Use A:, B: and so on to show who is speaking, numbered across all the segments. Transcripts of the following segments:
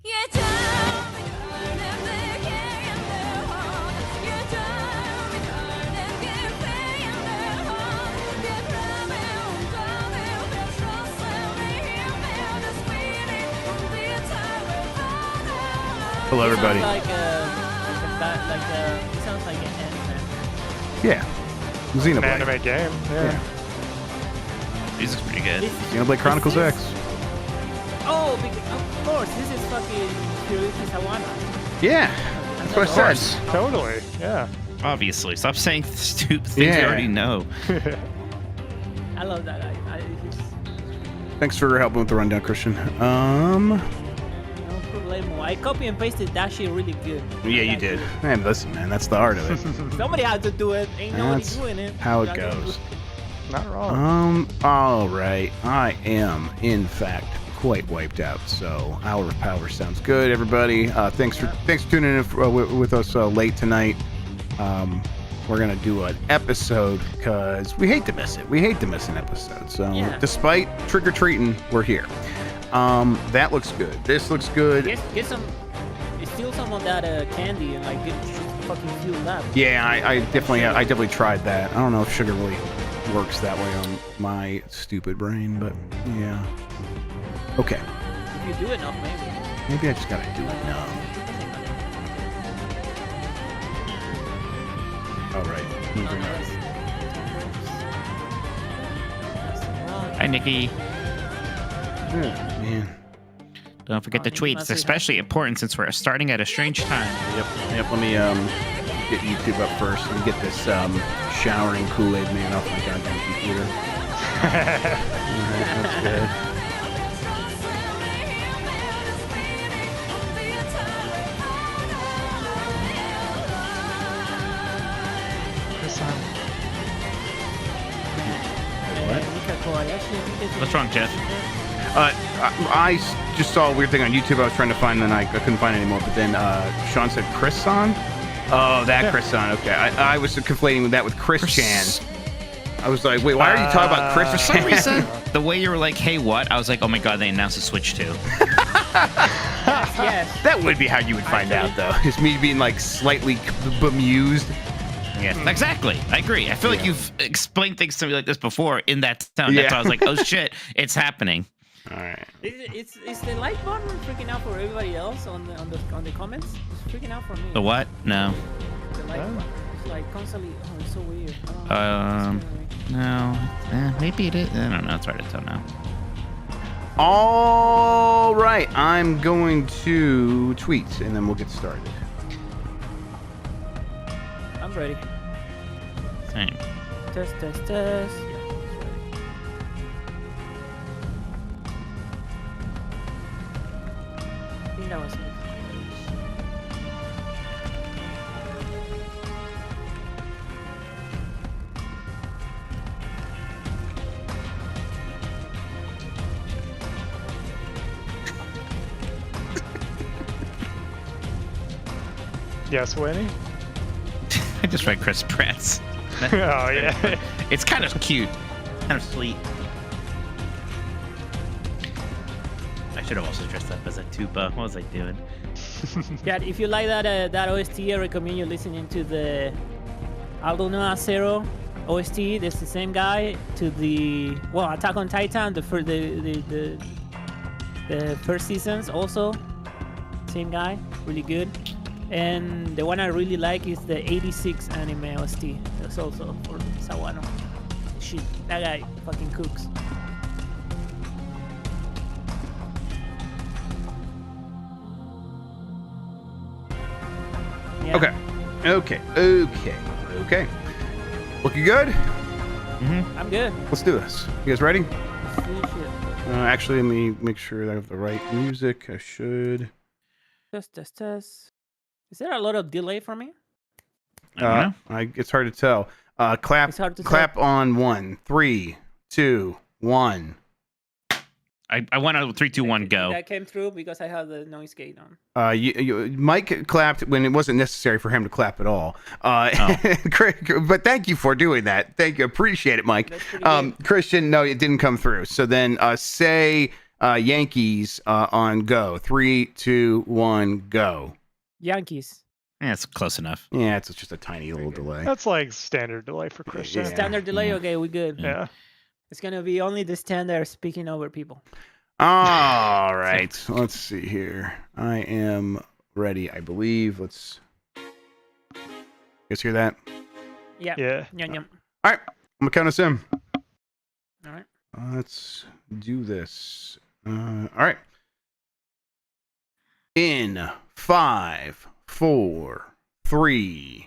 A: Hello, everybody.
B: It sounds like an anime.
A: Yeah. Xenoblade.
C: Anime game. Yeah.
D: Music's pretty good.
A: Xenoblade Chronicles X.
B: Oh, of course, this is fucking Hiroyuki Sawano.
A: Yeah. That's what I said.
C: Totally. Yeah.
D: Obviously. Stop saying stupid things you already know.
B: I love that.
A: Thanks for helping with the rundown, Christian.
B: No problemo. I copy and pasted that shit really good.
A: Yeah, you did. Man, listen, man, that's the art of it.
B: Somebody had to do it. Ain't nobody
A: That's
B: doing it.
A: how it goes.
C: Not wrong.
A: All right. I am, in fact, quite wiped out. So, Hour of Power sounds good, everybody. Thanks for tuning in with us late tonight. We're gonna do an episode because we hate to miss it. We hate to miss an episode. So, despite trick or treating, we're here. That looks good. This looks good.
B: Get some. Steal some of that candy and like get fucking fueled up.
A: Yeah, I definitely tried that. I don't know if sugar really works that way on my stupid brain, but yeah. Okay.
B: If you do enough, maybe.
A: Maybe I just gotta do it now. All right.
D: Hi, Nikki.
A: Man.
D: Don't forget the tweets, especially important since we're starting at a strange time.
A: Yep. Let me get YouTube up first and get this showering Kool-Aid man off my goddamn computer. All right, that's good.
D: What's wrong, Jeff?
A: I just saw a weird thing on YouTube I was trying to find, and I couldn't find it anymore. But then Sean said Chris San. Oh, that Chris San. Okay, I was conflating that with Chris Chan. I was like, wait, why are you talking about Chris?
D: For some reason, the way you were like, hey, what? I was like, oh my god, they announced a Switch 2.
B: Yes.
A: That would be how you would find out, though. It's me being like slightly bemused.
D: Yes, exactly. I agree. I feel like you've explained things to me like this before in that tone. That's why I was like, oh shit, it's happening.
A: All right.
B: Is the like button freaking out for everybody else on the comments? It's freaking out for me.
D: The what? No.
B: The like button. It's like constantly. Oh, it's so weird.
D: No. Maybe it is. I don't know. It's hard to tell now.
A: All right. I'm going to tweet, and then we'll get started.
B: I'm ready.
D: Same.
B: Test. Yeah, it's ready. I think that was it.
C: Yes, Winnie?
D: I just read Chris Pratt's.
C: Oh, yeah.
D: It's kind of cute. Kind of sweet. I should have also dressed up as a tuba. What was I doing?
B: Yeah, if you like that OST, I recommend you listening to the Aldo Noah Zero OST. That's the same guy to the Attack on Titan, the first seasons also. Same guy, really good. And the one I really like is the 86 anime OST. That's also for Sawano. Shit, that guy fucking cooks. Yeah.
A: Okay. Looking good?
D: Mm-hmm.
B: I'm good.
A: Let's do this. You guys ready?
B: Let's do this shit.
A: Actually, let me make sure that I have the right music. I should.
B: Test. Is there a lot of delay for me?
A: It's hard to tell. Clap on 1, 3, 2, 1.
D: I went out with 3, 2, 1, go.
B: That came through because I have the noise gate on.
A: Mike clapped when it wasn't necessary for him to clap at all. But thank you for doing that. Thank you. Appreciate it, Mike.
B: That's pretty good.
A: Christian, no, it didn't come through. So then say Yankees on go. 3, 2, 1, go.
B: Yankees.
D: Yeah, it's close enough.
A: Yeah, it's just a tiny little delay.
C: That's like standard delay for Christian.
A: Yeah.
B: Standard delay. Okay, we good.
C: Yeah.
B: It's gonna be only the standard speaking over people.
A: All right, let's see here. I am ready, I believe. Let's. You guys hear that?
B: Yeah.
C: Yeah.
B: Yum, yum.
A: All right, I'm gonna count us in.
B: All right.
A: Let's do this. All right. In 5, 4, 3.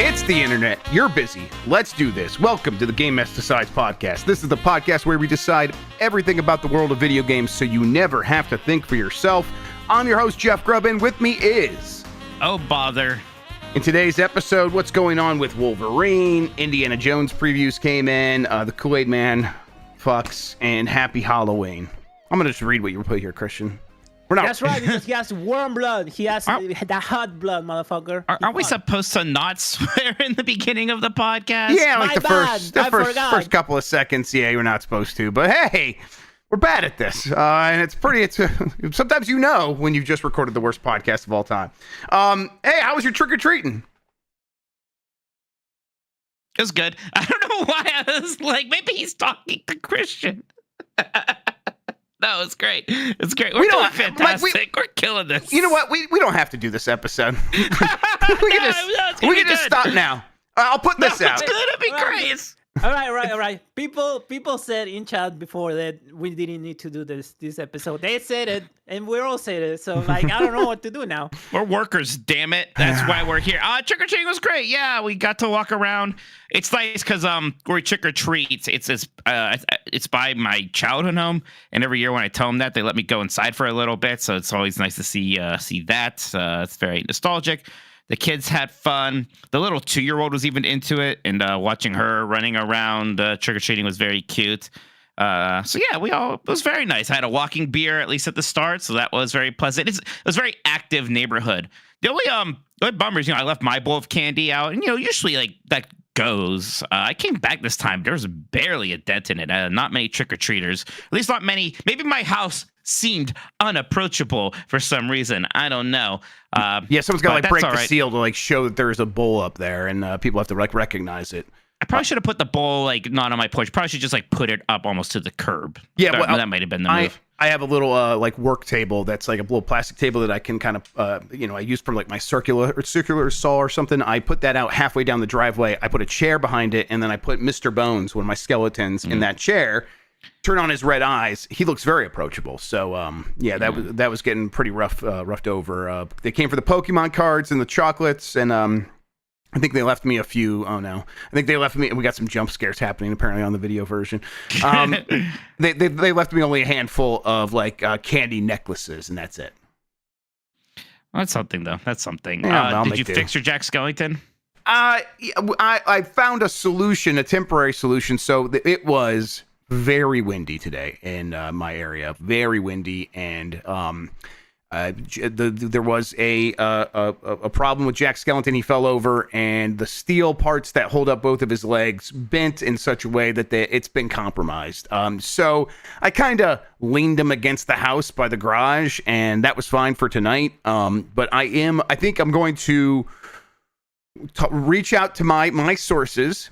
A: It's the internet. You're busy. Let's do this. Welcome to the Game Mess Decides podcast. This is the podcast where we decide everything about the world of video games so you never have to think for yourself. I'm your host, Jeff Grubb, and with me is...
D: Oh, bother.
A: In today's episode, what's going on with Wolverine, Indiana Jones previews came in, the Kool-Aid Man fucks, and Happy Halloween. I'm going to just read what you put here, Christian. We're not...
B: That's right, because he has warm blood. He has the hot blood, motherfucker.
D: Aren't we supposed to not swear in the beginning of the podcast?
A: Yeah, like
B: My
A: the
B: bad. I forgot.
A: first couple of seconds, yeah, you're not supposed to. But hey, we're bad at this, and it's sometimes you know when you've just recorded the worst podcast of all time. Hey, how was your trick or treating?
D: It was good. I don't know why I was like, maybe he's talking to Christian. No, it's great. It's great. We're doing fantastic. We're killing this.
A: You know what? We don't have to do this episode. we can just stop now. I'll put this out.
D: It's gonna be great.
B: All right. People said in chat before that we didn't need to do this episode. They said it, and we all said it. So like, I don't know what to do now.
D: We're workers, damn it. That's why we're here. Trick or treating was great. Yeah, we got to walk around. It's nice because we trick or treat. It's by my childhood home, and every year when I tell them that, they let me go inside for a little bit. So it's always nice to see that. It's very nostalgic. The kids had fun. The little 2-year-old was even into it, and watching her running around trick-or-treating was very cute. So yeah, it was very nice. I had a walking beer, at least at the start, so that was very pleasant. It was a very active neighborhood. The only bummer is, I left my bowl of candy out, and, usually, like, that goes. I came back this time. There was barely a dent in it. Not many trick-or-treaters. At least not many. Maybe my house seemed unapproachable for some reason. I don't know.
A: Yeah, someone's got to break the seal to show that there's a bowl up there, and people have to recognize it.
D: I probably should have put the bowl not on my porch. Probably should just put it up almost to the curb.
A: Yeah,
D: that might have been the move.
A: I have a little work table that's like a little plastic table that I can kind of I use from my circular saw or something. I put that out halfway down the driveway. I put a chair behind it, and then I put Mr. Bones, one of my skeletons, in that chair. Turn on his red eyes. He looks very approachable. So that was getting pretty roughed over. They came for the Pokemon cards and the chocolates, and I think they left me a few. Oh no, I think they left me. We got some jump scares happening apparently on the video version. They left me only a handful of candy necklaces, and that's it.
D: Well, that's something though. That's something.
A: Yeah,
D: did you fix your Jack Skellington?
A: I found a temporary solution. So it was very windy today in my area. Very windy, and there was a problem with Jack Skellington. He fell over, and the steel parts that hold up both of his legs bent in such a way that it's been compromised. So I kind of leaned him against the house by the garage, and that was fine for tonight. But I think I'm going to reach out to my sources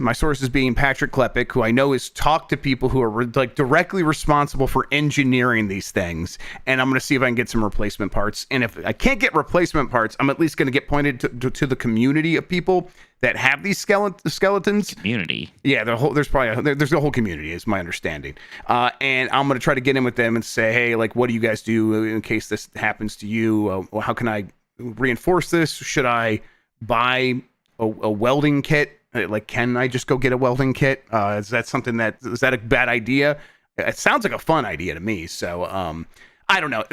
A: being Patrick Klepek, who I know has talked to people who are directly responsible for engineering these things, and I'm going to see if I can get some replacement parts. And if I can't get replacement parts, I'm at least going to get pointed to the community of people that have these skeletons.
D: Community.
A: Yeah, there's a whole community, is my understanding. And I'm going to try to get in with them and say, hey, what do you guys do in case this happens to you? How can I reinforce this? Should I buy a welding kit? Can I just go get a welding kit? Is that a bad idea? It sounds like a fun idea to me. So I don't know.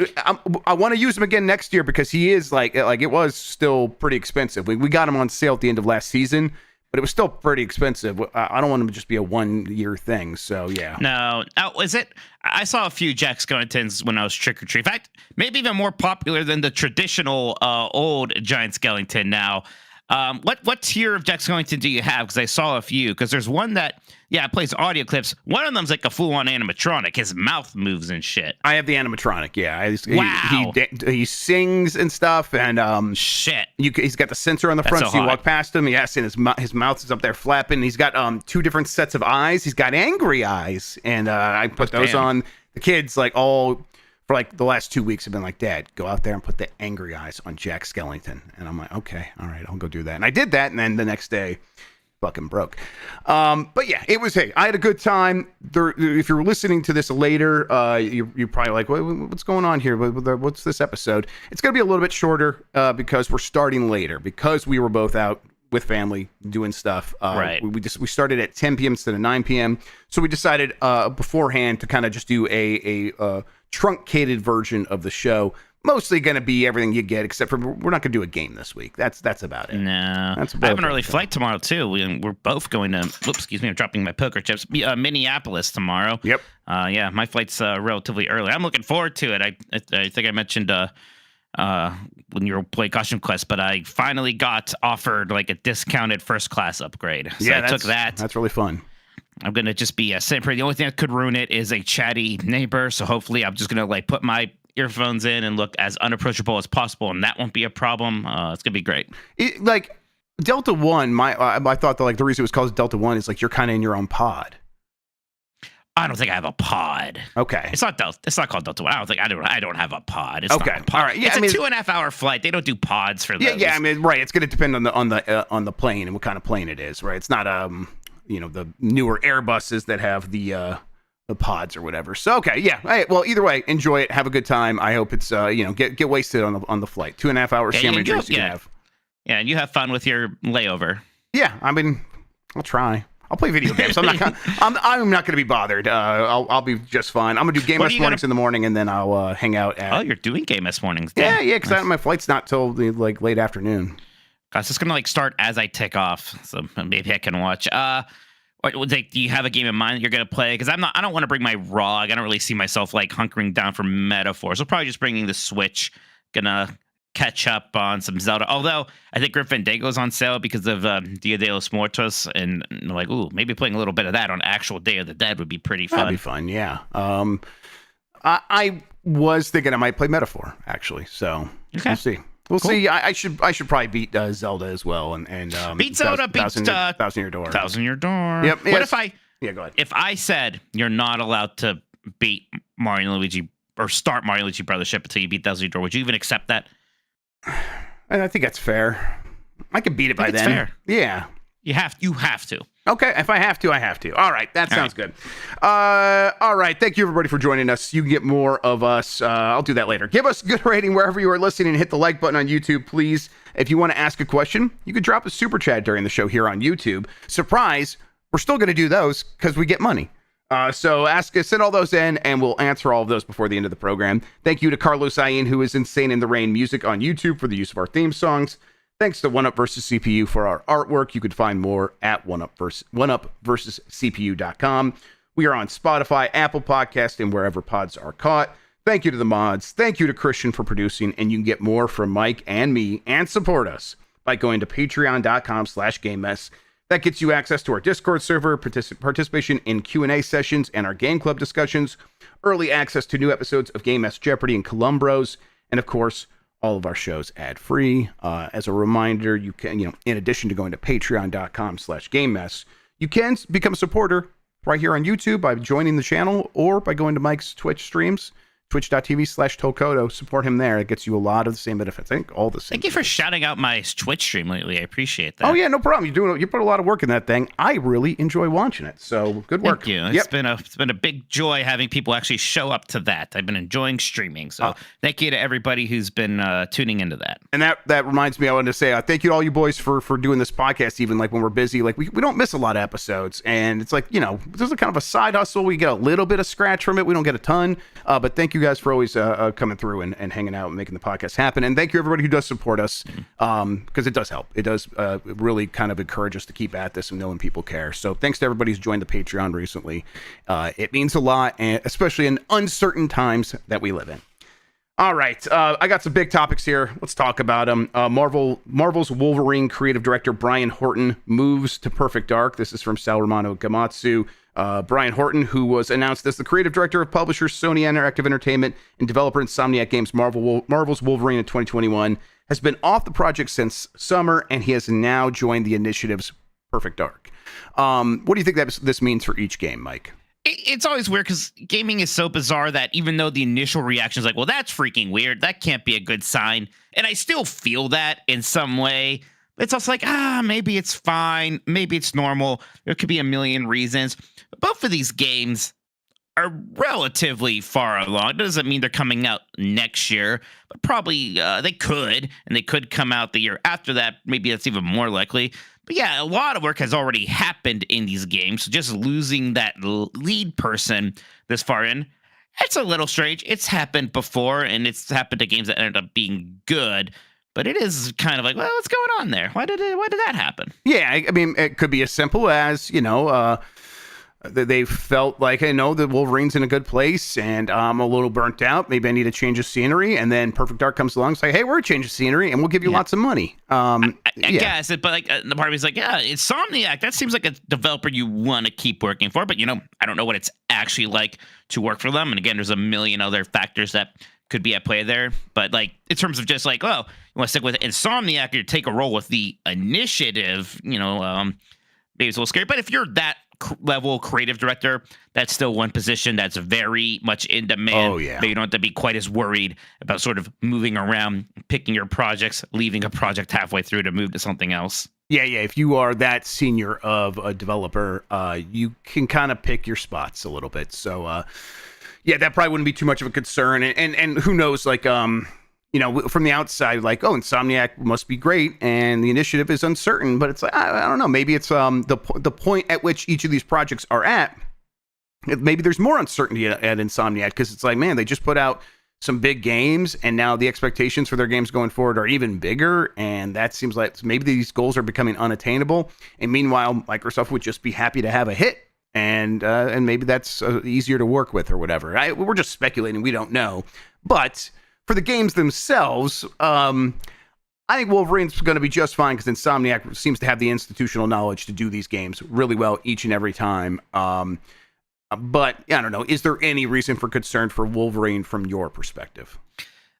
A: I want to use him again next year because he is like it was still pretty expensive. We got him on sale at the end of last season, but it was still pretty expensive. I don't want him to just be a 1-year thing. So yeah.
D: No. Oh, is it? I saw a few Jack Skellingtons when I was trick or treat. In fact, maybe even more popular than the traditional old Giant Skellington now. What tier of Jack Skellington do you have? Because I saw a few. Because there's one that, plays audio clips. One of them's like a full-on animatronic. His mouth moves and shit.
A: I have the animatronic. Yeah.
D: Wow.
A: He sings and stuff, and
D: shit.
A: He's got the sensor on the front, so you walk past him. Yes, and his mouth is up there flapping. He's got 2 different sets of eyes. He's got angry eyes, and I put those on. The kids for like the last 2 weeks have been like, Dad, go out there and put the angry eyes on Jack Skellington. And I'm like, okay, all right, I'll go do that. And I did that, and then the next day, fucking broke. But yeah, it was, hey, I had a good time. If you're listening to this later, you're probably like, what's going on here? What's this episode? It's going to be a little bit shorter because we're starting later, because we were both out with family doing stuff.
D: Right.
A: We started at 10 p.m. instead of 9 p.m. So we decided beforehand to kind of just do a truncated version of the show. Mostly going to be everything you get, except for we're not going to do a game this week. That's about it.
D: No. I have an early flight tomorrow, too. We're both going to, excuse me, I'm dropping my poker chips, Minneapolis tomorrow.
A: Yep.
D: My flight's relatively early. I'm looking forward to it. I think I mentioned when you were playing Costume Quest, but I finally got offered like a discounted first class upgrade. So I took that.
A: That's really fun.
D: I'm going to just be simple. The only thing that could ruin it is a chatty neighbor. So hopefully I'm just going to put my earphones in and look as unapproachable as possible, and that won't be a problem. It's going to be great.
A: Delta One, I thought that the reason it was called Delta One is you're kind of in your own pod.
D: I don't think I have a pod.
A: Okay.
D: It's not called Delta One. I don't have a pod. It's
A: okay.
D: Not a pod.
A: All right. Yeah,
D: it's a 2.5 hour flight. They don't do pods for those.
A: Yeah. I mean, right. It's going to depend on the plane and what kind of plane it is, right? It's not the newer Airbuses that have the pods or whatever. So okay, yeah. All right, well, either way, enjoy it. Have a good time. I hope it's get wasted on the flight. 2.5 hours. See how many drinks you can have.
D: Yeah, and you have fun with your layover.
A: Yeah, I mean, I'll try. I'll play video games. I'm not gonna be bothered. I'll be just fine. I'm gonna do Game S mornings in the morning, and then I'll hang out at.
D: Oh, you're doing Game S mornings.
A: Yeah, because my flight's not till the late afternoon.
D: Gosh, it's gonna start as I take off, so maybe I can watch. Do you have a game in mind that you're gonna play? Because I don't want to bring my ROG. I don't really see myself hunkering down for metaphors. So probably just bringing the Switch. Gonna catch up on some Zelda. Although I think Grim Fandango's on sale because of Dia de los Muertos, and maybe playing a little bit of that on actual Day of the Dead would be pretty fun.
A: That'd be fun, yeah. I was thinking I might play Metaphor actually. So We'll see. We'll see. I should probably beat Zelda as well, and
D: beat Zelda,
A: Thousand Year Door.
D: Thousand Year Door.
A: Yep.
D: What if I?
A: Yeah, go ahead.
D: If I said you're not allowed to beat Mario and Luigi or start Mario and Luigi Brothership until you beat Thousand Year Door, would you even accept that?
A: And I think that's fair. I could beat it by then.
D: Fair.
A: Yeah.
D: You have to.
A: Okay, if I have to, I have to. All right, that sounds good. All right, thank you everybody for joining us. You can get more of us. I'll do that later. Give us a good rating wherever you are listening and hit the like button on YouTube, please. If you want to ask a question, you can drop a super chat during the show here on YouTube. Surprise, we're still going to do those because we get money. So send all those in, and we'll answer all of those before the end of the program. Thank you to Carlos Ayin, who is Insane in the Rain Music on YouTube, for the use of our theme songs. Thanks to 1UP versus CPU for our artwork. You can find more at 1UP-versus-CPU.com. We are on Spotify, Apple Podcast, and wherever pods are caught. Thank you to the mods. Thank you to Christian for producing, and you can get more from Mike and me and support us by going to patreon.com/GameMess. That gets you access to our Discord server, participation in Q&A sessions and our Game Club discussions, early access to new episodes of Game Mess Jeopardy and Columbros, and of course, all of our shows ad-free. As a reminder, you can, in addition to going to patreon.com/GameMess, you can become a supporter right here on YouTube by joining the channel or by going to Mike's Twitch streams. Twitch.tv/Tokoto. Support him there. It gets you a lot of the same benefits. I think all the same.
D: Thank you for shouting out my Twitch stream lately. I appreciate that.
A: Oh yeah, no problem. You put a lot of work in that thing. I really enjoy watching it. So good work.
D: Thank you. It's been a big joy having people actually show up to that. I've been enjoying streaming. So thank you to everybody who's been tuning into that. And
A: that reminds me, I wanted to say thank you to all you boys for doing this podcast. Even when we're busy, we don't miss a lot of episodes, and it's there's a kind of a side hustle. We get a little bit of scratch from it. We don't get a ton, but thank you you guys for always coming through and hanging out and making the podcast happen. And thank you everybody who does support us, because it does help. It does really kind of encourage us to keep at this and knowing people care. So thanks to everybody who's joined the Patreon recently. It means a lot, and especially in uncertain times that we live in. All right, I got some big topics here. Let's talk about them. Marvel's Wolverine creative director Brian Horton moves to Perfect Dark. This is from Sal Romano Gamatsu. Brian Horton, who was announced as the creative director of publisher Sony Interactive Entertainment and developer Insomniac Games' Marvel's Wolverine in 2021, has been off the project since summer, and he has now joined the initiative's Perfect Dark. What do you think this means for each game, Mike?
D: It's always weird because gaming is so bizarre that even though the initial reaction is like, well, that's freaking weird, that can't be a good sign, and I still feel that in some way, it's also like, maybe it's fine, maybe it's normal, there could be a million reasons. Both of these games are relatively far along. It doesn't mean they're coming out next year, but probably they could, and they could come out the year after that. Maybe that's even more likely. But yeah, a lot of work has already happened in these games. So just losing that lead person this far in, it's a little strange. It's happened before, and it's happened to games that ended up being good. But it is kind of like, well, what's going on there? Why did that happen?
A: Yeah, I mean, it could be as simple as, they felt like, I know the Wolverine's in a good place and I'm a little burnt out. Maybe I need a change of scenery. And then Perfect Dark comes along and say, hey, we're a change of scenery and we'll give you lots of money.
D: I guess, but like the part of me is like, yeah, Insomniac, that seems like a developer you want to keep working for. But, I don't know what it's actually like to work for them. And again, there's a million other factors that could be at play there. But like in terms of just like, well, you want to stick with Insomniac or take a role with the initiative, maybe it's a little scary. But if you're that level creative director, that's still one position that's very much in demand.
A: Oh, yeah.
D: But you don't have to be quite as worried about sort of moving around, picking your projects, leaving a project halfway through to move to something else.
A: Yeah. If you are that senior of a developer, you can kind of pick your spots a little bit. So, that probably wouldn't be too much of a concern. And who knows, like, from the outside, like, oh, Insomniac must be great, and the initiative is uncertain. But it's like, I don't know. Maybe it's the point at which each of these projects are at. Maybe there's more uncertainty at Insomniac because it's like, man, they just put out some big games, and now the expectations for their games going forward are even bigger. And that seems like maybe these goals are becoming unattainable. And meanwhile, Microsoft would just be happy to have a hit. And maybe that's easier to work with or whatever. We're just speculating. We don't know. But for the games themselves, I think Wolverine's going to be just fine because Insomniac seems to have the institutional knowledge to do these games really well each and every time. But I don't know. Is there any reason for concern for Wolverine from your perspective?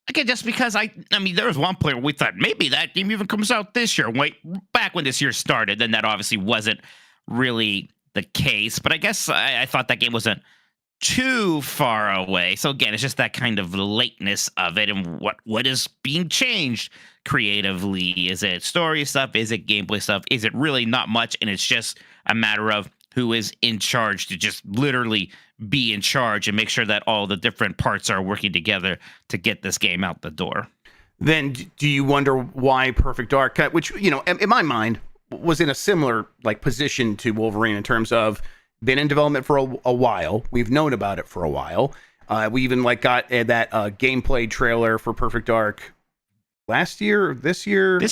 D: Again, just because I mean, there was one point where we thought maybe that game even comes out this year. Wait, back when this year started, then that obviously wasn't really the case. But I guess I thought that game wasn't too far away. So again, it's just that kind of lateness of it and what is being changed creatively. Is it story stuff? Is it gameplay stuff? Is it really not much? And it's just a matter of who is in charge to just literally be in charge and make sure that all the different parts are working together to get this game out the door.
A: Then do you wonder why Perfect Dark, which, in my mind was in a similar position to Wolverine in terms of been in development for a while. We've known about it for a while. We even got that gameplay trailer for Perfect Dark last year, this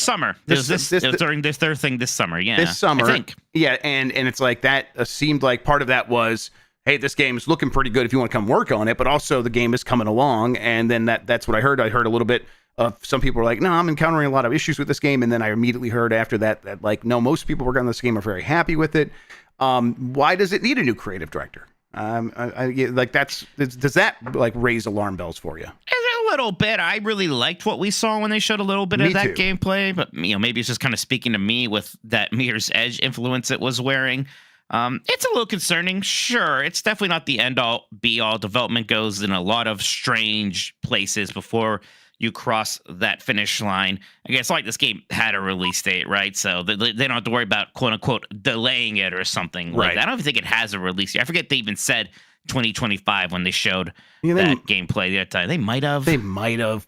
D: summer. During this third thing this summer. Yeah,
A: this summer.
D: I think.
A: Yeah, and it's like that seemed like part of that was, hey, this game's looking pretty good if you want to come work on it, but also the game is coming along. And then that's what I heard. I heard a little bit of some people were like, no, I'm encountering a lot of issues with this game. And then I immediately heard after that no, most people working on this game are very happy with it. Why does it need a new creative director? Does that raise alarm bells for you?
D: A little bit. I really liked what we saw when they showed a little bit of that gameplay, but maybe it's just kind of speaking to me with that Mirror's Edge influence it was wearing. It's a little concerning. Sure, it's definitely not the end all be all. Development goes in a lot of strange places before you cross that finish line. I guess like this game had a release date, right? So they don't have to worry about quote unquote delaying it or something like that. I don't even think it has a release date. I forget they even said 2025 when they showed that gameplay the other time. They might have,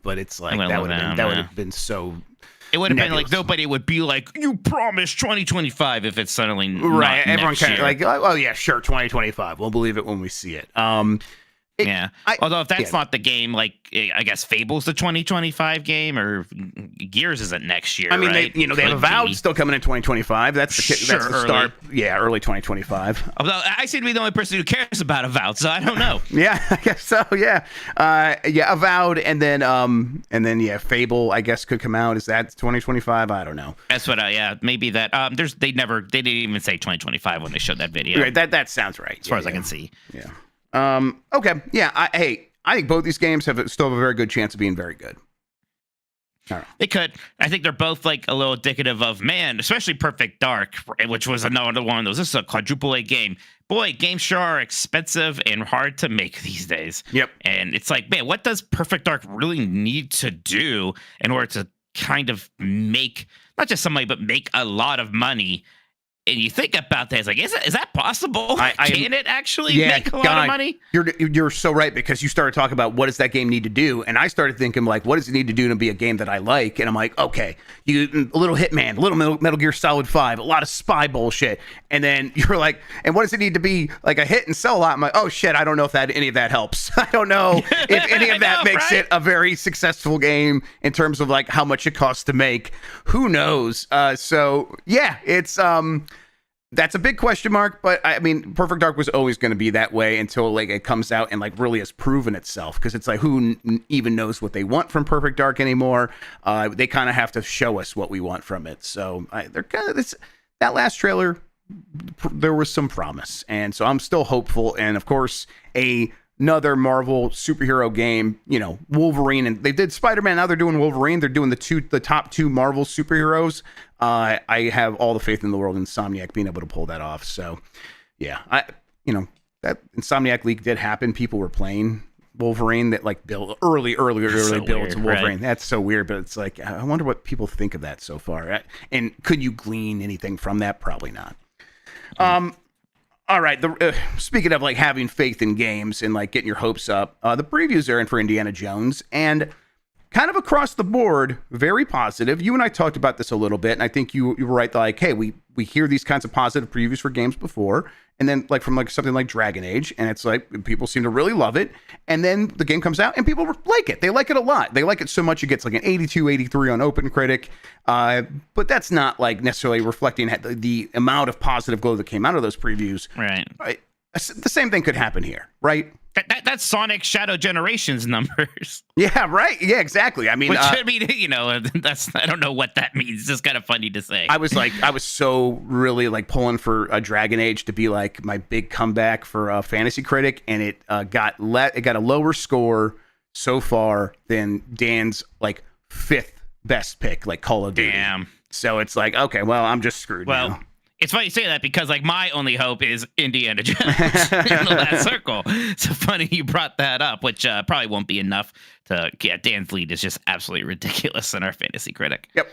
A: but it's like that would have been so.
D: It would have been like nobody would be like, you promised 2025 if it's suddenly
A: right.
D: Not
A: Everyone
D: next
A: kind of
D: year.
A: like, oh yeah, sure, 2025. We'll believe it when we see it.
D: Yeah. Although if that's not the game, like I guess Fable's the 2025 game, or Gears isn't next year.
A: I mean,
D: right?
A: they have Avowed still coming in 2025. That's the start. Yeah, early 2025.
D: Although I seem to be the only person who cares about Avowed, so I don't know.
A: Yeah, I guess so. Yeah, Avowed, and then Fable, I guess, could come out. Is that 2025? I don't know.
D: That's what. Maybe that. They didn't even say 2025 when they showed that video.
A: Right, that sounds right.
D: As far as I can see.
A: Yeah. Okay. Yeah. I think both these games still have a very good chance of being very good. All right.
D: They could. I think they're both like a little indicative of, man, especially Perfect Dark, which was another one of those. This is a quadruple A game. Boy, games sure are expensive and hard to make these days.
A: Yep.
D: And it's like, man, what does Perfect Dark really need to do in order to kind of make not just some money, but make a lot of money? And you think about that, it's like, is that possible? Can it actually make a lot of money?
A: You're so right, because you started talking about what does that game need to do, and I started thinking, like, what does it need to do to be a game that I like? And I'm like, okay, a little Hitman, a little Metal Gear Solid 5, a lot of spy bullshit, and then you're like, and what does it need to be like a hit and sell a lot? I'm like, oh shit, I don't know if any of that helps. I don't know if any of that makes it a very successful game in terms of like how much it costs to make. Who knows? So yeah, it's that's a big question mark, but I mean, Perfect Dark was always going to be that way until like it comes out and like really has proven itself, because it's like, who even knows what they want from Perfect Dark anymore? They kind of have to show us what we want from it. So they're kind of that last trailer, there was some promise, and so I'm still hopeful. And of course, another Marvel superhero game, Wolverine, and they did Spider-Man. Now they're doing Wolverine. They're doing the top two Marvel superheroes. I have all the faith in the world in Insomniac being able to pull that off. So yeah, that Insomniac leak did happen. People were playing Wolverine that like build early builds of Wolverine. Right? That's so weird, but it's like, I wonder what people think of that so far. And could you glean anything from that? Probably not. All right. Speaking of like having faith in games and like getting your hopes up, the previews are in for Indiana Jones, and kind of across the board, very positive. You and I talked about this a little bit, and I think you were right. Like, hey, we hear these kinds of positive previews for games before, and then like from like something like Dragon Age, and it's like people seem to really love it, and then the game comes out and people like it. They like it a lot. They like it so much it gets like an 82, 83 on OpenCritic, but that's not like necessarily reflecting the amount of positive glow that came out of those previews.
D: Right.
A: The same thing could happen here, right?
D: That's Sonic Shadow Generations numbers.
A: Yeah, right. Yeah, exactly. I mean,
D: that's, I don't know what that means. It's just kind of funny to say.
A: I was so really like pulling for a Dragon Age to be like my big comeback for a Fantasy Critic, and it got a lower score so far than Dan's like 5th best pick, like Call of Duty.
D: Damn.
A: So it's like, okay, well, I'm just screwed now.
D: It's funny you say that, because like my only hope is Indiana Jones in the last circle. So funny you brought that up, which probably won't be enough to get Dan's lead is just absolutely ridiculous in our Fantasy Critic.
A: Yep.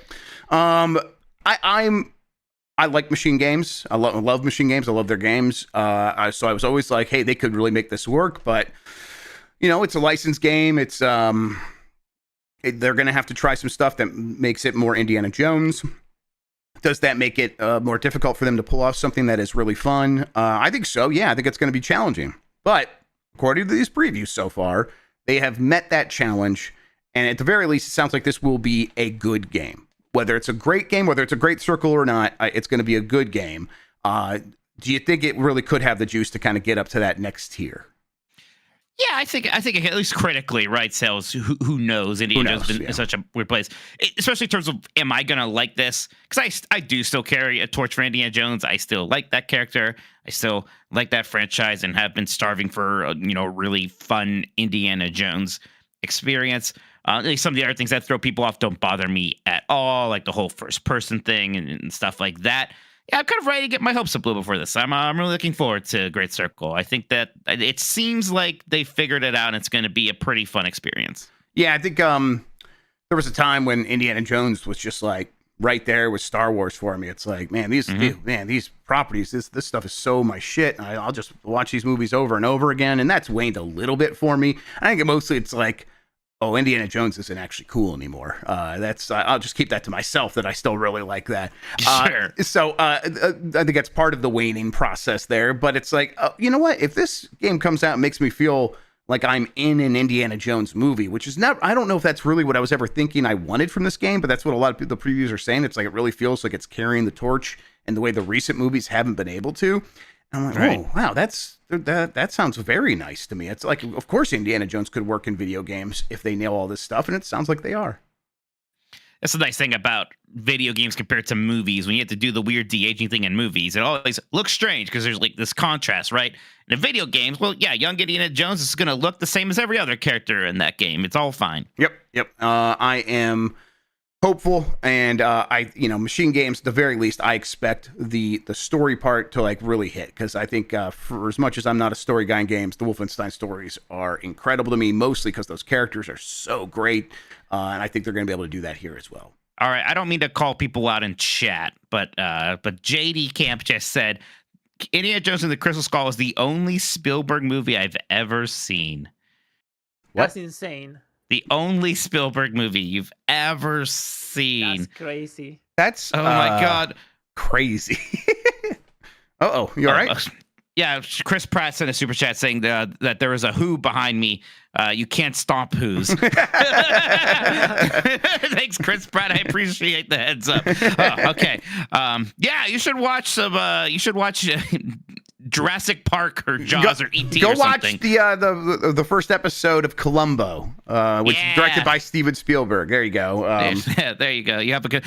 A: I like machine games. I love machine games. I love their games. So I was always like, hey, they could really make this work, but it's a licensed game. It's they're going to have to try some stuff that makes it more Indiana Jones. Does that make it more difficult for them to pull off something that is really fun? I think so. Yeah, I think it's going to be challenging. But according to these previews so far, they have met that challenge. And at the very least, it sounds like this will be a good game. Whether it's a great game, whether it's a great circle or not, it's going to be a good game. Do you think it really could have the juice to kind of get up to that next tier?
D: Yeah, I think at least critically, right? Sales. Who knows? Indiana Jones has been in such a weird place, especially in terms of, am I gonna like this? Because I do still carry a torch for Indiana Jones. I still like that character. I still like that franchise, and have been starving for a really fun Indiana Jones experience. Some of the other things that throw people off don't bother me at all, like the whole first person thing and stuff like that. Yeah, I'm kind of ready to get my hopes up a little before this. I'm really looking forward to Great Circle. I think that it seems like they figured it out, and it's going to be a pretty fun experience.
A: Yeah, I think there was a time when Indiana Jones was just like right there with Star Wars for me. It's like, man, these properties, this stuff is so my shit. I'll just watch these movies over and over again, and that's waned a little bit for me. I think mostly it's like, oh, Indiana Jones isn't actually cool anymore. I'll just keep that to myself, that I still really like that.
D: Sure.
A: So I think that's part of the waning process there. But it's like, you know what? If this game comes out and makes me feel like I'm in an Indiana Jones movie, which is not, I don't know if that's really what I was ever thinking I wanted from this game, but that's what a lot of people, the previews are saying. It's like, it really feels like it's carrying the torch in the way the recent movies haven't been able to. And I'm like,
D: Right.
A: oh, wow, that sounds very nice to me. It's like, of course, Indiana Jones could work in video games if they nail all this stuff, and it sounds like they are.
D: That's the nice thing about video games compared to movies. When you have to do the weird de-aging thing in movies, it always looks strange because there's like this contrast, right? In the video games, well, yeah, young Indiana Jones is going to look the same as every other character in that game. It's all fine.
A: Yep. I am hopeful, and Machine Games, at the very least, I expect the story part to like really hit, because I think for as much as I'm not a story guy in games, the Wolfenstein stories are incredible to me, mostly because those characters are so great, and I think they're going to be able to do that here as well.
D: All right, I don't mean to call people out in chat, but JD Camp just said Indiana Jones and the Crystal Skull is the only Spielberg movie I've ever seen.
A: What?
B: That's insane.
D: The only Spielberg movie you've ever seen.
B: That's crazy.
A: That's
D: Oh my God.
A: crazy. Uh-oh, you all right?
D: Yeah, Chris Pratt sent a super chat saying that there is a who behind me. You can't stomp who's. Thanks, Chris Pratt. I appreciate the heads up. Oh, okay. Yeah, you should watch some. You should watch Jurassic Park or Jaws or E.T.
A: Go
D: or
A: watch
D: something.
A: the first episode of Columbo, which is directed by Steven Spielberg. There you go.
D: There you go. You have a good.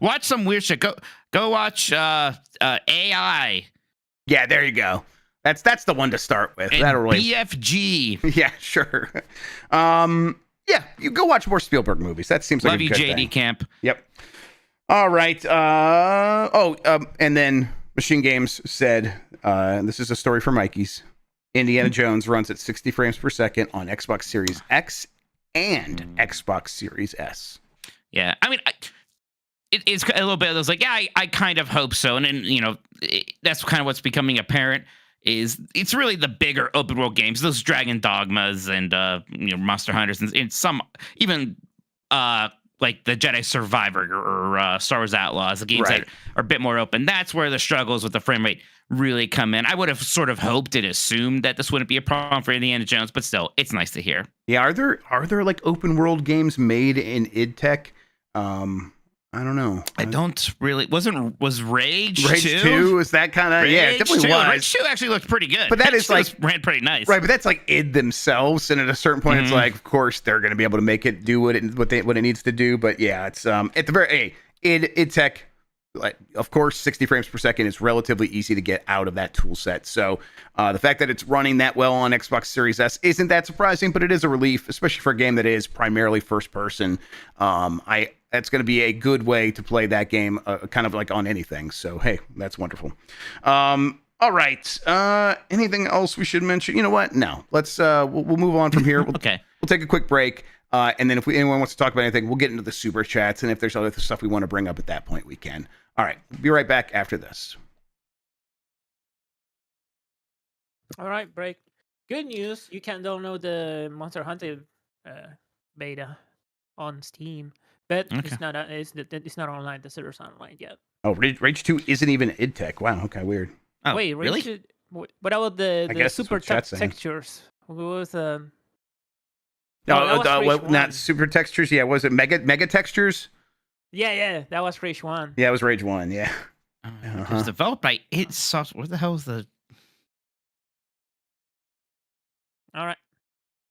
D: Watch some weird shit. Go watch AI.
A: Yeah, there you go. That's the one to start with.
D: And
A: That'll really.
D: BFG.
A: Yeah, sure. Yeah, you go watch more Spielberg movies. That seems like
D: Love
A: a
D: you,
A: good
D: JD
A: thing.
D: Camp.
A: Yep. All right. And then Machine Games said, this is a story for Mikey's. Indiana Jones runs at 60 frames per second on Xbox Series X and Xbox Series S.
D: Yeah, I mean, it's a little bit. I was like, yeah, I kind of hope so, and then that's kind of what's becoming apparent. Is it's really the bigger open world games, those Dragon Dogmas and Monster Hunters, and some even like the Jedi Survivor or Star Wars Outlaws, the games that are a bit more open. That's where the struggles with the frame rate really come in. I would have sort of hoped and assumed that this wouldn't be a problem for Indiana Jones, but still, it's nice to hear.
A: Yeah, are there like open world games made in id Tech? I don't know.
D: I don't really. Was Rage
A: 2? Is that kind of, yeah, it definitely was.
D: Rage 2 actually looked pretty good.
A: But that
D: Rage
A: is
D: 2
A: like
D: ran pretty nice.
A: Right, but that's like id themselves, and at a certain point, it's like, of course, they're going to be able to make it do what it needs to do. But yeah, it's at the very id Tech, like, of course, 60 frames per second is relatively easy to get out of that tool set. So the fact that it's running that well on Xbox Series S isn't that surprising, but it is a relief, especially for a game that is primarily first person. That's going to be a good way to play that game, kind of like on anything. So, hey, that's wonderful. All right. Anything else we should mention? You know what? No. Let's we'll move on from here.
D: Okay.
A: We'll take a quick break. And then if anyone wants to talk about anything, we'll get into the super chats. And if there's other stuff we want to bring up at that point, we can. All right. We'll be right back after this.
B: All right, break. Good news. You can download the Monster Hunter beta on Steam. But it's not online. The server's not online yet.
A: Oh, Rage 2 isn't even id Tech. Wow. Okay, weird.
D: Oh,
B: Wait,
D: really?
B: What about the super textures? What was
A: No,
B: that was Rage 1.
A: not super textures. Yeah, was it mega textures?
B: Yeah, that was Rage 1.
A: Yeah, it was Rage 1. Yeah.
D: It was developed by id Software. What the hell is the?
B: All right.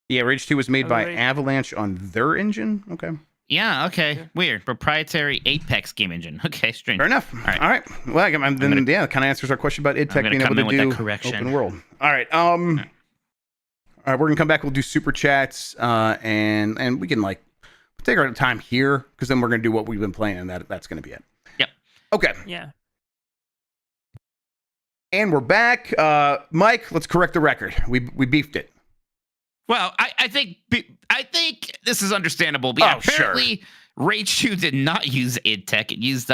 A: Yeah, Rage 2 was made by Avalanche on their engine. Okay.
D: Yeah. Okay. Weird. Proprietary Apex game engine. Okay. Strange.
A: Fair enough. All right. Well, then that kind of answers our question about id Tech being able to do open world. All right. All right. We're gonna come back. We'll do super chats, and we can like take our time here because then we're gonna do what we've been playing, and that's gonna be it.
D: Yep.
A: Okay.
B: Yeah.
A: And we're back. Mike, let's correct the record. We beefed it.
D: Well, I think this is understandable. But yeah, apparently, Rage 2 did not use id Tech. It used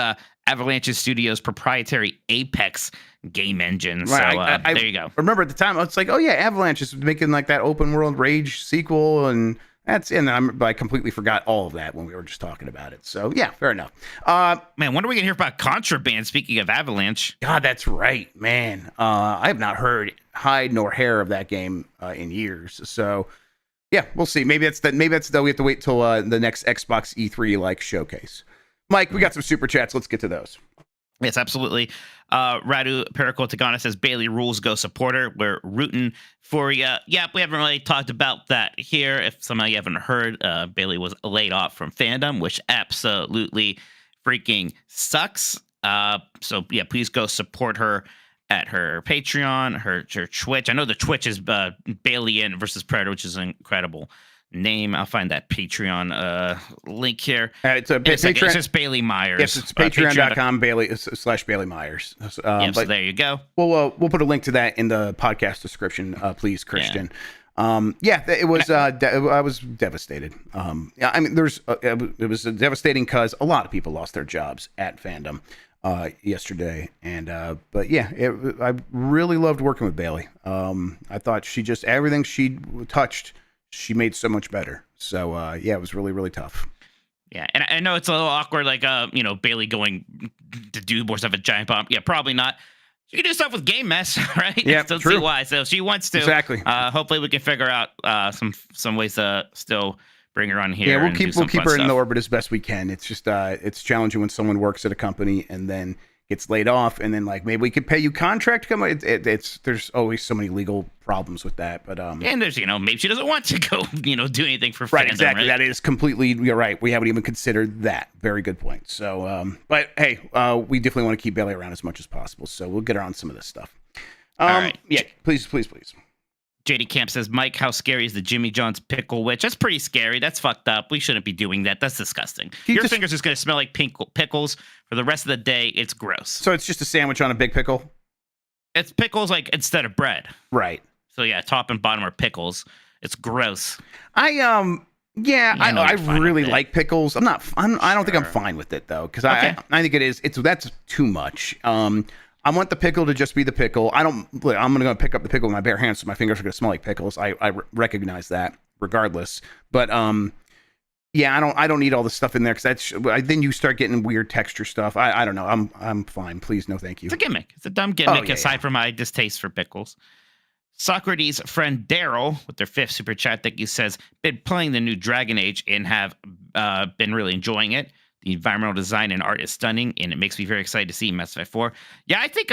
D: Avalanche Studios' proprietary Apex game engine.
A: Right.
D: So there you go.
A: Remember at the time, it's like, oh yeah, Avalanche is making like that open world Rage sequel, and I completely forgot all of that when we were just talking about it. So yeah, fair enough.
D: Man, when are we gonna hear about Contraband? Speaking of Avalanche,
A: God, that's right, man. I have not heard hide nor hair of that game in years. So yeah, we'll see. Maybe that's that. Maybe that's that. We have to wait till the next Xbox E3 like showcase. Mike, we got some super chats. Let's get to those.
D: yes, absolutely. Radu Perico Tagana says Bailey rules go supporter. We're rooting for you. Yep, we haven't really talked about that here. If some of you haven't heard, Bailey was laid off from fandom, which absolutely freaking sucks. So yeah, please go support her at her Patreon, her Twitch. I know the Twitch is Bailey in versus Predator, which is an incredible name. I'll find that Patreon link here.
A: It's
D: Patreon. It's just Bailey Myers.
A: Yes, it's patreon.com /Bailey Myers.
D: So there you go.
A: We'll put a link to that in the podcast description, please, Christian. It was. I was devastated. I mean, it was devastating because a lot of people lost their jobs at fandom yesterday, and but yeah, I really loved working with Bailey. I thought she just everything she touched, she made so much better. So yeah, it was really, really tough.
D: Yeah, and I know it's a little awkward, like Bailey going to do more stuff at Giant Bomb. Yeah, probably not. She can do stuff with Game Mess, right?
A: Yeah,
D: Don't
A: true.
D: see why. So if she wants to.
A: Exactly.
D: Hopefully we can figure out some ways to still bring her on here.
A: Yeah, we'll keep her
D: stuff
A: in the orbit as best we can. It's just it's challenging when someone works at a company and then gets laid off, and then like maybe we could pay you contract to come. It's there's always so many legal problems with that, but
D: and there's maybe she doesn't want to go do anything for
A: right,
D: fandom,
A: exactly.
D: Right?
A: That is completely, you're right. We haven't even considered that. Very good point. So but hey, we definitely want to keep Bailey around as much as possible. So we'll get her on some of this stuff.
D: All right.
A: Yeah, please.
D: JD Camp says, Mike, how scary is the Jimmy John's pickle witch? That's pretty scary. That's fucked up. We shouldn't be doing that. That's disgusting. Your finger's just going to smell like pickles for the rest of the day. It's gross.
A: So it's just a sandwich on a big pickle?
D: It's pickles like instead of bread.
A: Right.
D: So yeah, top and bottom are pickles. It's gross.
A: I really like pickles. I don't think I'm fine with it though, because I think that's too much. I want the pickle to just be the pickle. I'm going to go pick up the pickle with my bare hands, so my fingers are going to smell like pickles. I recognize that regardless. But yeah, I don't need all the stuff in there, because then you start getting weird texture stuff. I don't know. I'm fine. Please, no, thank you.
D: It's a gimmick. It's a dumb gimmick aside from my distaste for pickles. Socrates' friend Daryl, with their 5th super chat, thank you, says, been playing the new Dragon Age and have been really enjoying it. The environmental design and art is stunning, and it makes me very excited to see Mass Effect 4. Yeah, I think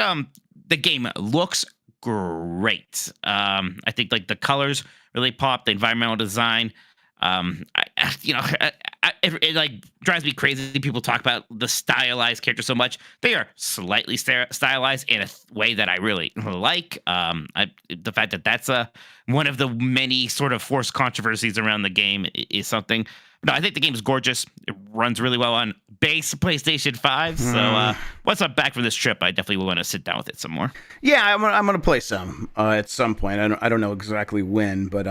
D: the game looks great. I think like the colors really pop, the environmental design. It like drives me crazy. People talk about the stylized characters so much. They are slightly stylized in a way that I really like. The fact that that's one of the many sort of forced controversies around the game is something. No, I think the game is gorgeous. It runs really well on base PlayStation 5. So once I'm back from this trip, I definitely want to sit down with it some more.
A: Yeah, I'm gonna play some at some point. I don't know exactly when, but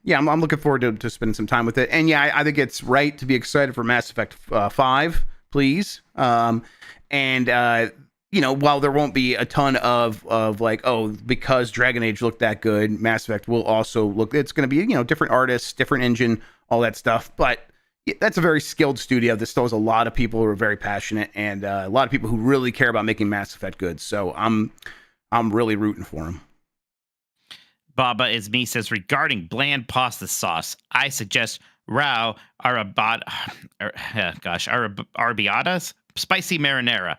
A: yeah, I'm looking forward to spending some time with it. And yeah, I think it's right to be excited for Mass Effect 5, please. While there won't be a ton of like, because Dragon Age looked that good, Mass Effect will also look. It's going to be different artists, different engine, all that stuff, but. That's a very skilled studio. This still has a lot of people who are very passionate, and a lot of people who really care about making Mass Effect good. So I'm really rooting for them.
D: Baba is me says, regarding bland pasta sauce, I suggest Arrabbiata's spicy marinara.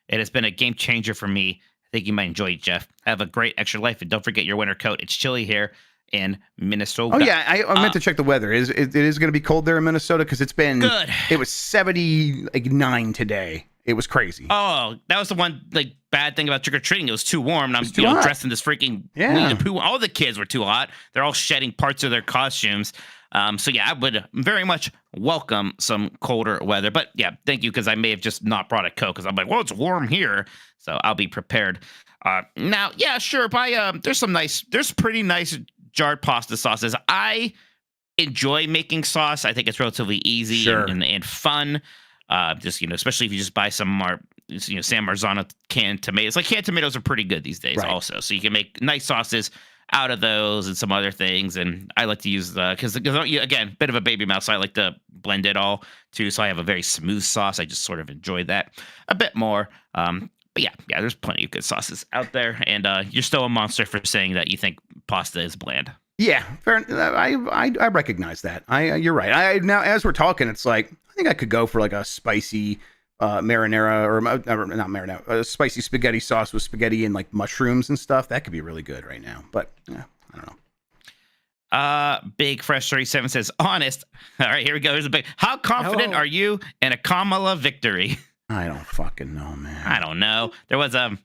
D: It has been a game changer for me. I think you might enjoy it, Jeff. Have a great extra life, and don't forget your winter coat. It's chilly here in Minnesota.
A: Oh yeah, I meant to check the weather. It is going to be cold there in Minnesota, because it's been
D: good. It was
A: 79 today. It was crazy.
D: Oh, that was the one like bad thing about trick or treating. It was too warm, and I'm dressed in this freaking poo. All the kids were too hot. They're all shedding parts of their costumes. So yeah, I would very much welcome some colder weather. But yeah, thank you, because I may have just not brought a coat, because I'm like, well, it's warm here, so I'll be prepared. Now, yeah, sure. There's pretty nice jarred pasta sauces. I enjoy making sauce. I think it's relatively easy and fun. Especially if you just buy some San Marzano canned tomatoes. Like canned tomatoes are pretty good these days also. So you can make nice sauces out of those and some other things. And I like to use because again, bit of a baby mouse. So I like to blend it all too. So I have a very smooth sauce. I just sort of enjoy that a bit more. But yeah, there's plenty of good sauces out there. And you're still a monster for saying that you think pasta is bland.
A: Yeah, fair. I recognize that. You're right. Now as we're talking, it's like I think I could go for like a spicy marinara or not marinara, a spicy spaghetti sauce with spaghetti and like mushrooms and stuff. That could be really good right now. But yeah, I don't know.
D: Big Fresh 37 says, honest. All right, here we go. Here's a big. How confident are you in a Kamala victory?
A: I don't fucking know, man.
D: I don't know. There was a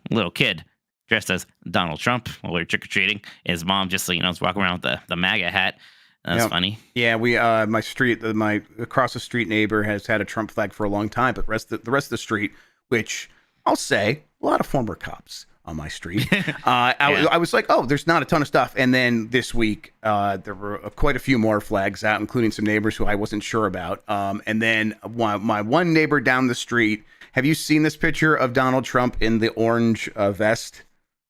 D: little kid dressed as Donald Trump while we were trick or treating. His mom just was walking around with the MAGA hat. That's funny.
A: Yeah, we my across the street neighbor has had a Trump flag for a long time, but the rest of the street, which I'll say, a lot of former cops on my street. I was like, oh, there's not a ton of stuff. And then this week, there were quite a few more flags out, including some neighbors who I wasn't sure about. And then my one neighbor down the street. Have you seen this picture of Donald Trump in the orange vest?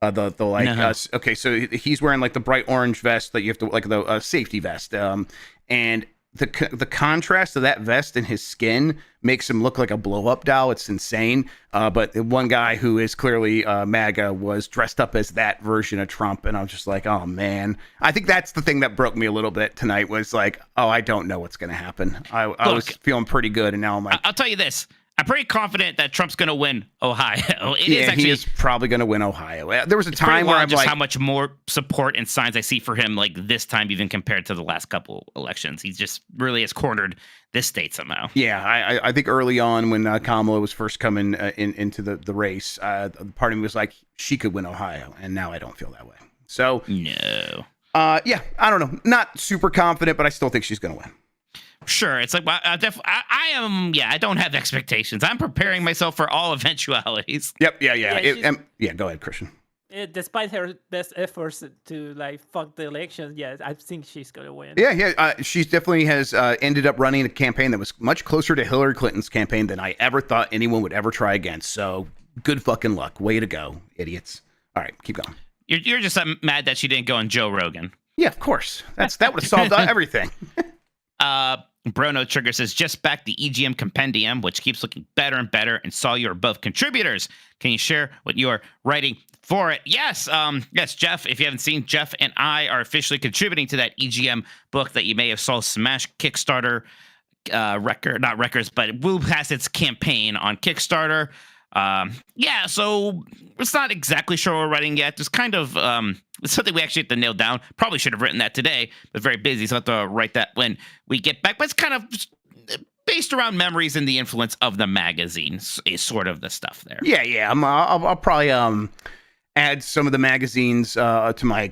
A: Okay, so he's wearing like the bright orange vest that you have to like the safety vest. And the contrast of that vest and his skin makes him look like a blow up doll. It's insane. But one guy who is clearly MAGA was dressed up as that version of Trump, and I was just like, oh man. I think that's the thing that broke me a little bit tonight. Was like, oh, I don't know what's gonna happen. I was feeling pretty good, and now I'm like,
D: I'll tell you this. I'm pretty confident that Trump's going to win Ohio.
A: He is probably going to win Ohio. There was a time where I'm
D: just how much more support and signs I see for him, like this time, even compared to the last couple elections. He just really has cornered this state somehow.
A: Yeah, I think early on when Kamala was first coming into the race, part of me was like, she could win Ohio, and now I don't feel that way. So
D: no.
A: Yeah, I don't know. Not super confident, but I still think she's going to win.
D: Sure, it's like I am. Yeah, I don't have expectations. I'm preparing myself for all eventualities.
A: Yep. Yeah. Go ahead, Christian.
B: Despite her best efforts to like fuck the election, I think she's gonna win.
A: Yeah. She definitely has ended up running a campaign that was much closer to Hillary Clinton's campaign than I ever thought anyone would ever try against. So good fucking luck. Way to go, idiots. All right, keep going.
D: You're just mad that she didn't go on Joe Rogan.
A: Yeah, of course. That would have solved everything.
D: Bruno Trigger says, just back the EGM compendium, which keeps looking better and better, and saw you're both contributors. Can you share what you're writing for it? Yes, Jeff. If you haven't seen, Jeff and I are officially contributing to that EGM book that you may have saw smash Kickstarter not records, but it will pass its campaign on Kickstarter. So it's not exactly sure what we're writing yet. There's kind of it's something we actually have to nail down. Probably should have written that today, but very busy, so I have to write that when we get back. But it's kind of based around memories and the influence of the magazine is sort of the stuff there.
A: Yeah. I'll probably add some of the magazines to my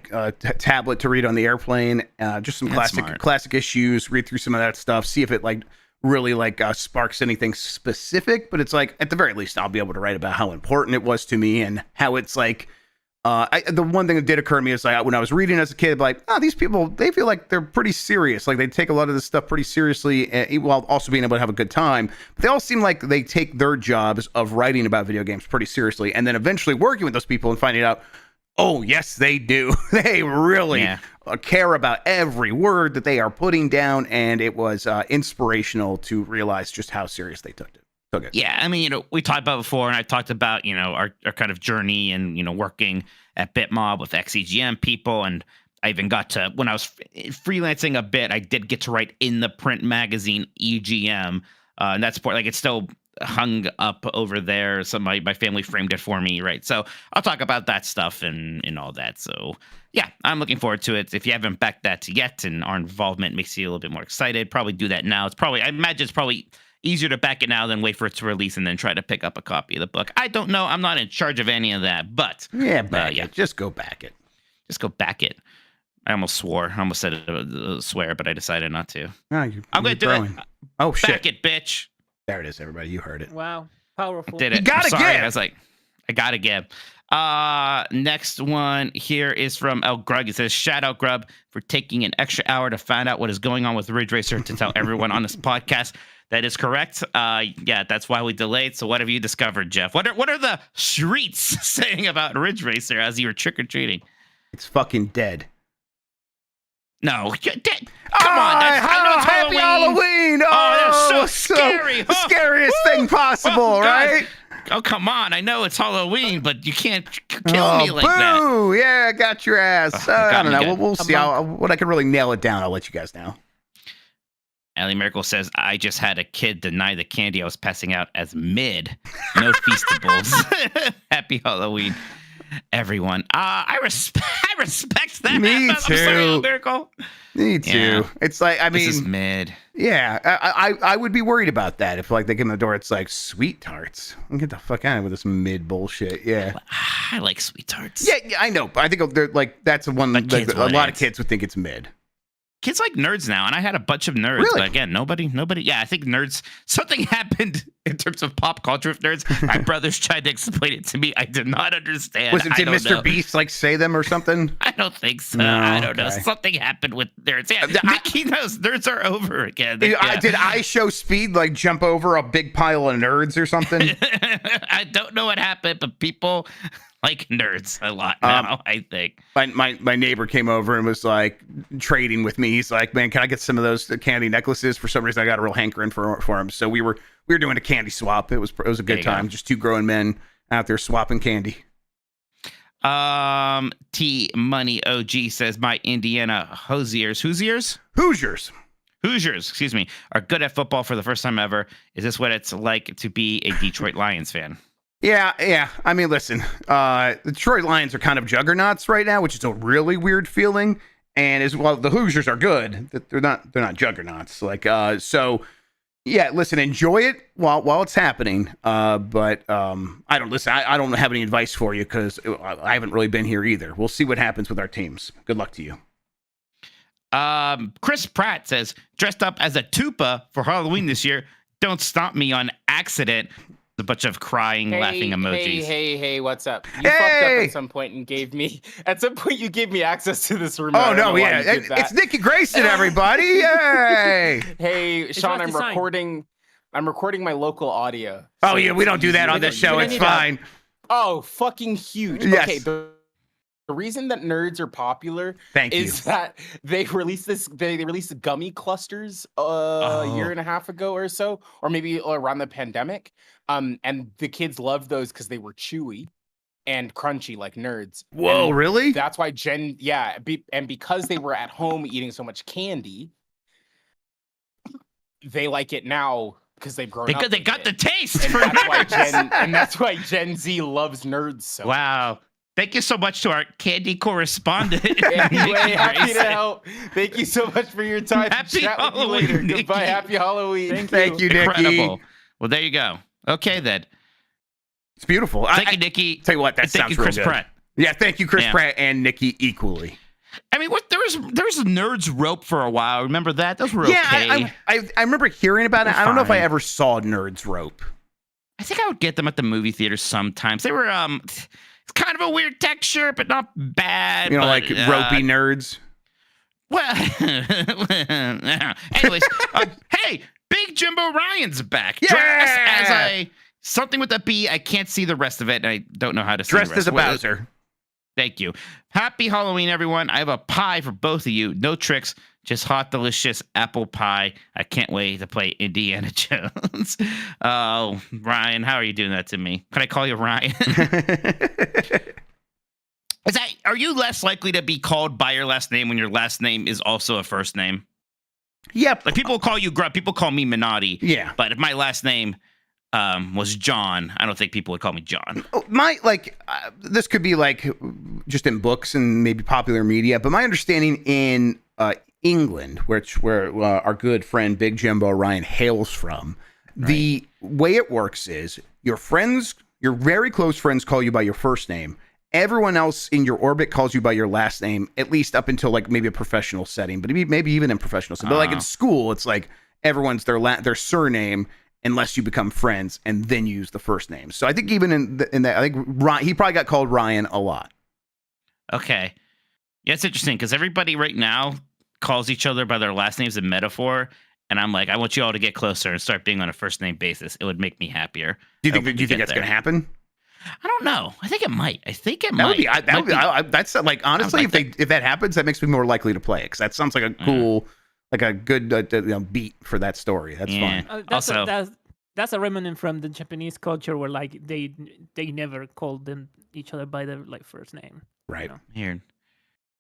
A: tablet to read on the airplane. Just some classic issues. Read through some of that stuff. See if it really sparks anything specific. But it's like at the very least I'll be able to write about how important it was to me and how it's like. The one thing that did occur to me is like when I was reading as a kid, like, these people, they feel like they're pretty serious. Like they take a lot of this stuff pretty seriously while also being able to have a good time. But they all seem like they take their jobs of writing about video games pretty seriously. And then eventually working with those people and finding out, oh, yes, they do. They really care about every word that they are putting down. And it was inspirational to realize just how serious they took it. Okay.
D: Yeah, I mean, we talked about before, and I talked about, our kind of journey and, working at BitMob with XEGM people. And I even got to, when I was freelancing a bit, I did get to write in the print magazine EGM. And that's like it's still hung up over there. So my family framed it for me, right? So I'll talk about that stuff and all that. So yeah, I'm looking forward to it. If you haven't backed that yet and our involvement makes you a little bit more excited, probably do that now. I imagine it's probably easier to back it now than wait for it to release and then try to pick up a copy of the book. I don't know. I'm not in charge of any of that, but
A: it. Just go back it.
D: Just go back it. I almost swore. I almost said a swear, but I decided not to.
A: No,
D: I'm going to do it.
A: Oh, shit.
D: Back it, bitch.
A: There it is, everybody. You heard it.
B: Wow. Powerful.
D: Did it.
A: You gotta give.
D: I was like, I gotta give. Next one here is from El Grug. It says, shout out Grubb for taking an extra hour to find out what is going on with Ridge Racer to tell everyone on this podcast. That is correct. That's why we delayed. So what have you discovered, Jeff? What are the streets saying about Ridge Racer as you were trick-or-treating?
A: It's fucking dead.
D: No, come on. I know it's
A: Happy Halloween!
D: Oh, that's so scary.
A: The scariest thing possible, right?
D: Oh, come on. I know it's Halloween, but you can't kill me like that.
A: Boo! Yeah, got your ass. I don't know. We'll see what I can really nail it down. I'll let you guys know.
D: Allie Miracle says, I just had a kid deny the candy I was passing out as mid. No Feastables. Happy Halloween, everyone. I respect that.
A: Me
D: I'm sorry, Allie
A: too.
D: Miracle.
A: Me too.
D: Yeah.
A: It's like, I mean,
D: This is mid.
A: yeah, I would be worried about that if like they get in the door. It's like sweet tarts. Get the fuck out of here with this mid bullshit. Yeah.
D: I like sweet tarts.
A: Yeah, I know. But I think they're like that's the one.
D: But
A: Like,
D: kids
A: a lot
D: wouldn't.
A: of kids would think it's mid.
D: Kids like nerds now, and I had a bunch of nerds.
A: Really?
D: But again, nobody. Yeah, I think nerds. Something happened in terms of pop culture with nerds. My brothers tried to explain it to me. I did not understand.
A: Did Mr. Beast like say them or something?
D: I don't think so.
A: No,
D: I don't know.
A: okay.
D: Something happened with nerds. Yeah, Mickey knows nerds are over again.
A: Did I show speed like jump over a big pile of nerds or something?
D: I don't know what happened, but people like nerds a lot now, I think.
A: My neighbor came over and was like trading with me. He's like, man, can I get some of those candy necklaces? For some reason, I got a real hankering for him. So we were doing a candy swap. It was a good time. Just two grown men out there swapping candy.
D: T Money OG says my Indiana Hoosiers, excuse me, are good at football for the first time ever. Is this what it's like to be a Detroit Lions fan?
A: Yeah. I mean, listen, the Detroit Lions are kind of juggernauts right now, which is a really weird feeling. And as well, the Hoosiers are good. They're not juggernauts. Like, so yeah, listen, enjoy it while it's happening. But I don't have any advice for you because I haven't really been here either. We'll see what happens with our teams. Good luck to you.
D: Chris Pratt says, dressed up as a tupa for Halloween this year. Don't stomp me on accident. A bunch of crying, laughing emojis.
E: Hey, what's up? You fucked up at some point and gave me access to this room.
A: Oh no, yeah, it's Nikki Grayson, everybody. Yay!
E: Hey, Sean, I'm
B: design.
E: recording my local audio.
A: Oh yeah, we don't do that on this show. It's fine.
E: Oh, fucking huge.
A: Yes.
E: Okay, the reason that nerds are popular is that they released the gummy clusters a year and a half ago or so, or maybe around the pandemic. And the kids loved those because they were chewy and crunchy like nerds.
A: Whoa,
E: and
A: really?
E: That's why and because they were at home eating so much candy, they like it now because they've grown up.
D: They got the taste
E: and
D: for nerds.
E: that's why Gen Z loves nerds so much.
D: Wow. Thank you so much to our candy correspondent.
E: Anyway, happy to help. Thank you so much for your time.
D: Happy
E: Chat with you
D: Halloween,
E: later.
D: Nikki.
E: Goodbye. Happy Halloween.
A: Thank you, Nikki.
D: Incredible. Well, there you go. Okay, then.
A: It's beautiful.
D: Thank you, Nikki.
A: Tell you what, that
D: And thank
A: sounds
D: you,
A: real
D: Chris
A: good.
D: Pratt.
A: Yeah, thank you, Chris Pratt and Nikki equally.
D: I mean, there was Nerds Rope for a while. Remember that? Those were okay.
A: I remember hearing about it. I don't know if I ever saw Nerds Rope.
D: I think I would get them at the movie theater sometimes. They were it's kind of a weird texture, but not bad.
A: You know, like ropey nerds.
D: Well, anyways, hey, Big Jimbo Ryan's back.
A: Yeah!
D: Dressed as something with a B. I can't see the rest of it, and I don't know how to say
A: Dressed
D: the rest.
A: as a Bowser.
D: Thank you. Happy Halloween, everyone. I have a pie for both of you. No tricks, just hot, delicious apple pie. I can't wait to play Indiana Jones. Oh, Ryan, how are you doing that to me? Can I call you Ryan? Are you less likely to be called by your last name when your last name is also a first name?
A: Yep.
D: Like people call you Grubb, people call me Minotti.
A: Yeah.
D: But if my last name was John, I don't think people would call me John.
A: This could be like just in books and maybe popular media, but my understanding in England, where our good friend Big Jimbo Ryan hails from, the way it works is your very close friends call you by your first name. Everyone else in your orbit calls you by your last name, at least up until like maybe a professional setting, but maybe even in professional setting. But like in school, it's like everyone's their surname unless you become friends, and then you use the first name. So I think even in that, I think he probably got called Ryan a lot.
D: Okay, yeah, it's interesting because everybody right now calls each other by their last names in metaphor, and I'm like, I want you all to get closer and start being on a first name basis. It would make me happier.
A: Do you think that's going to happen?
D: I don't know. I think it might.
A: That's like, honestly, if that happens, that makes me more likely to play it, because that sounds like a cool, like a good beat for that story. That's fun.
B: That's a remnant from the Japanese culture where like they never called each other by their like first name.
A: Right.
D: Here.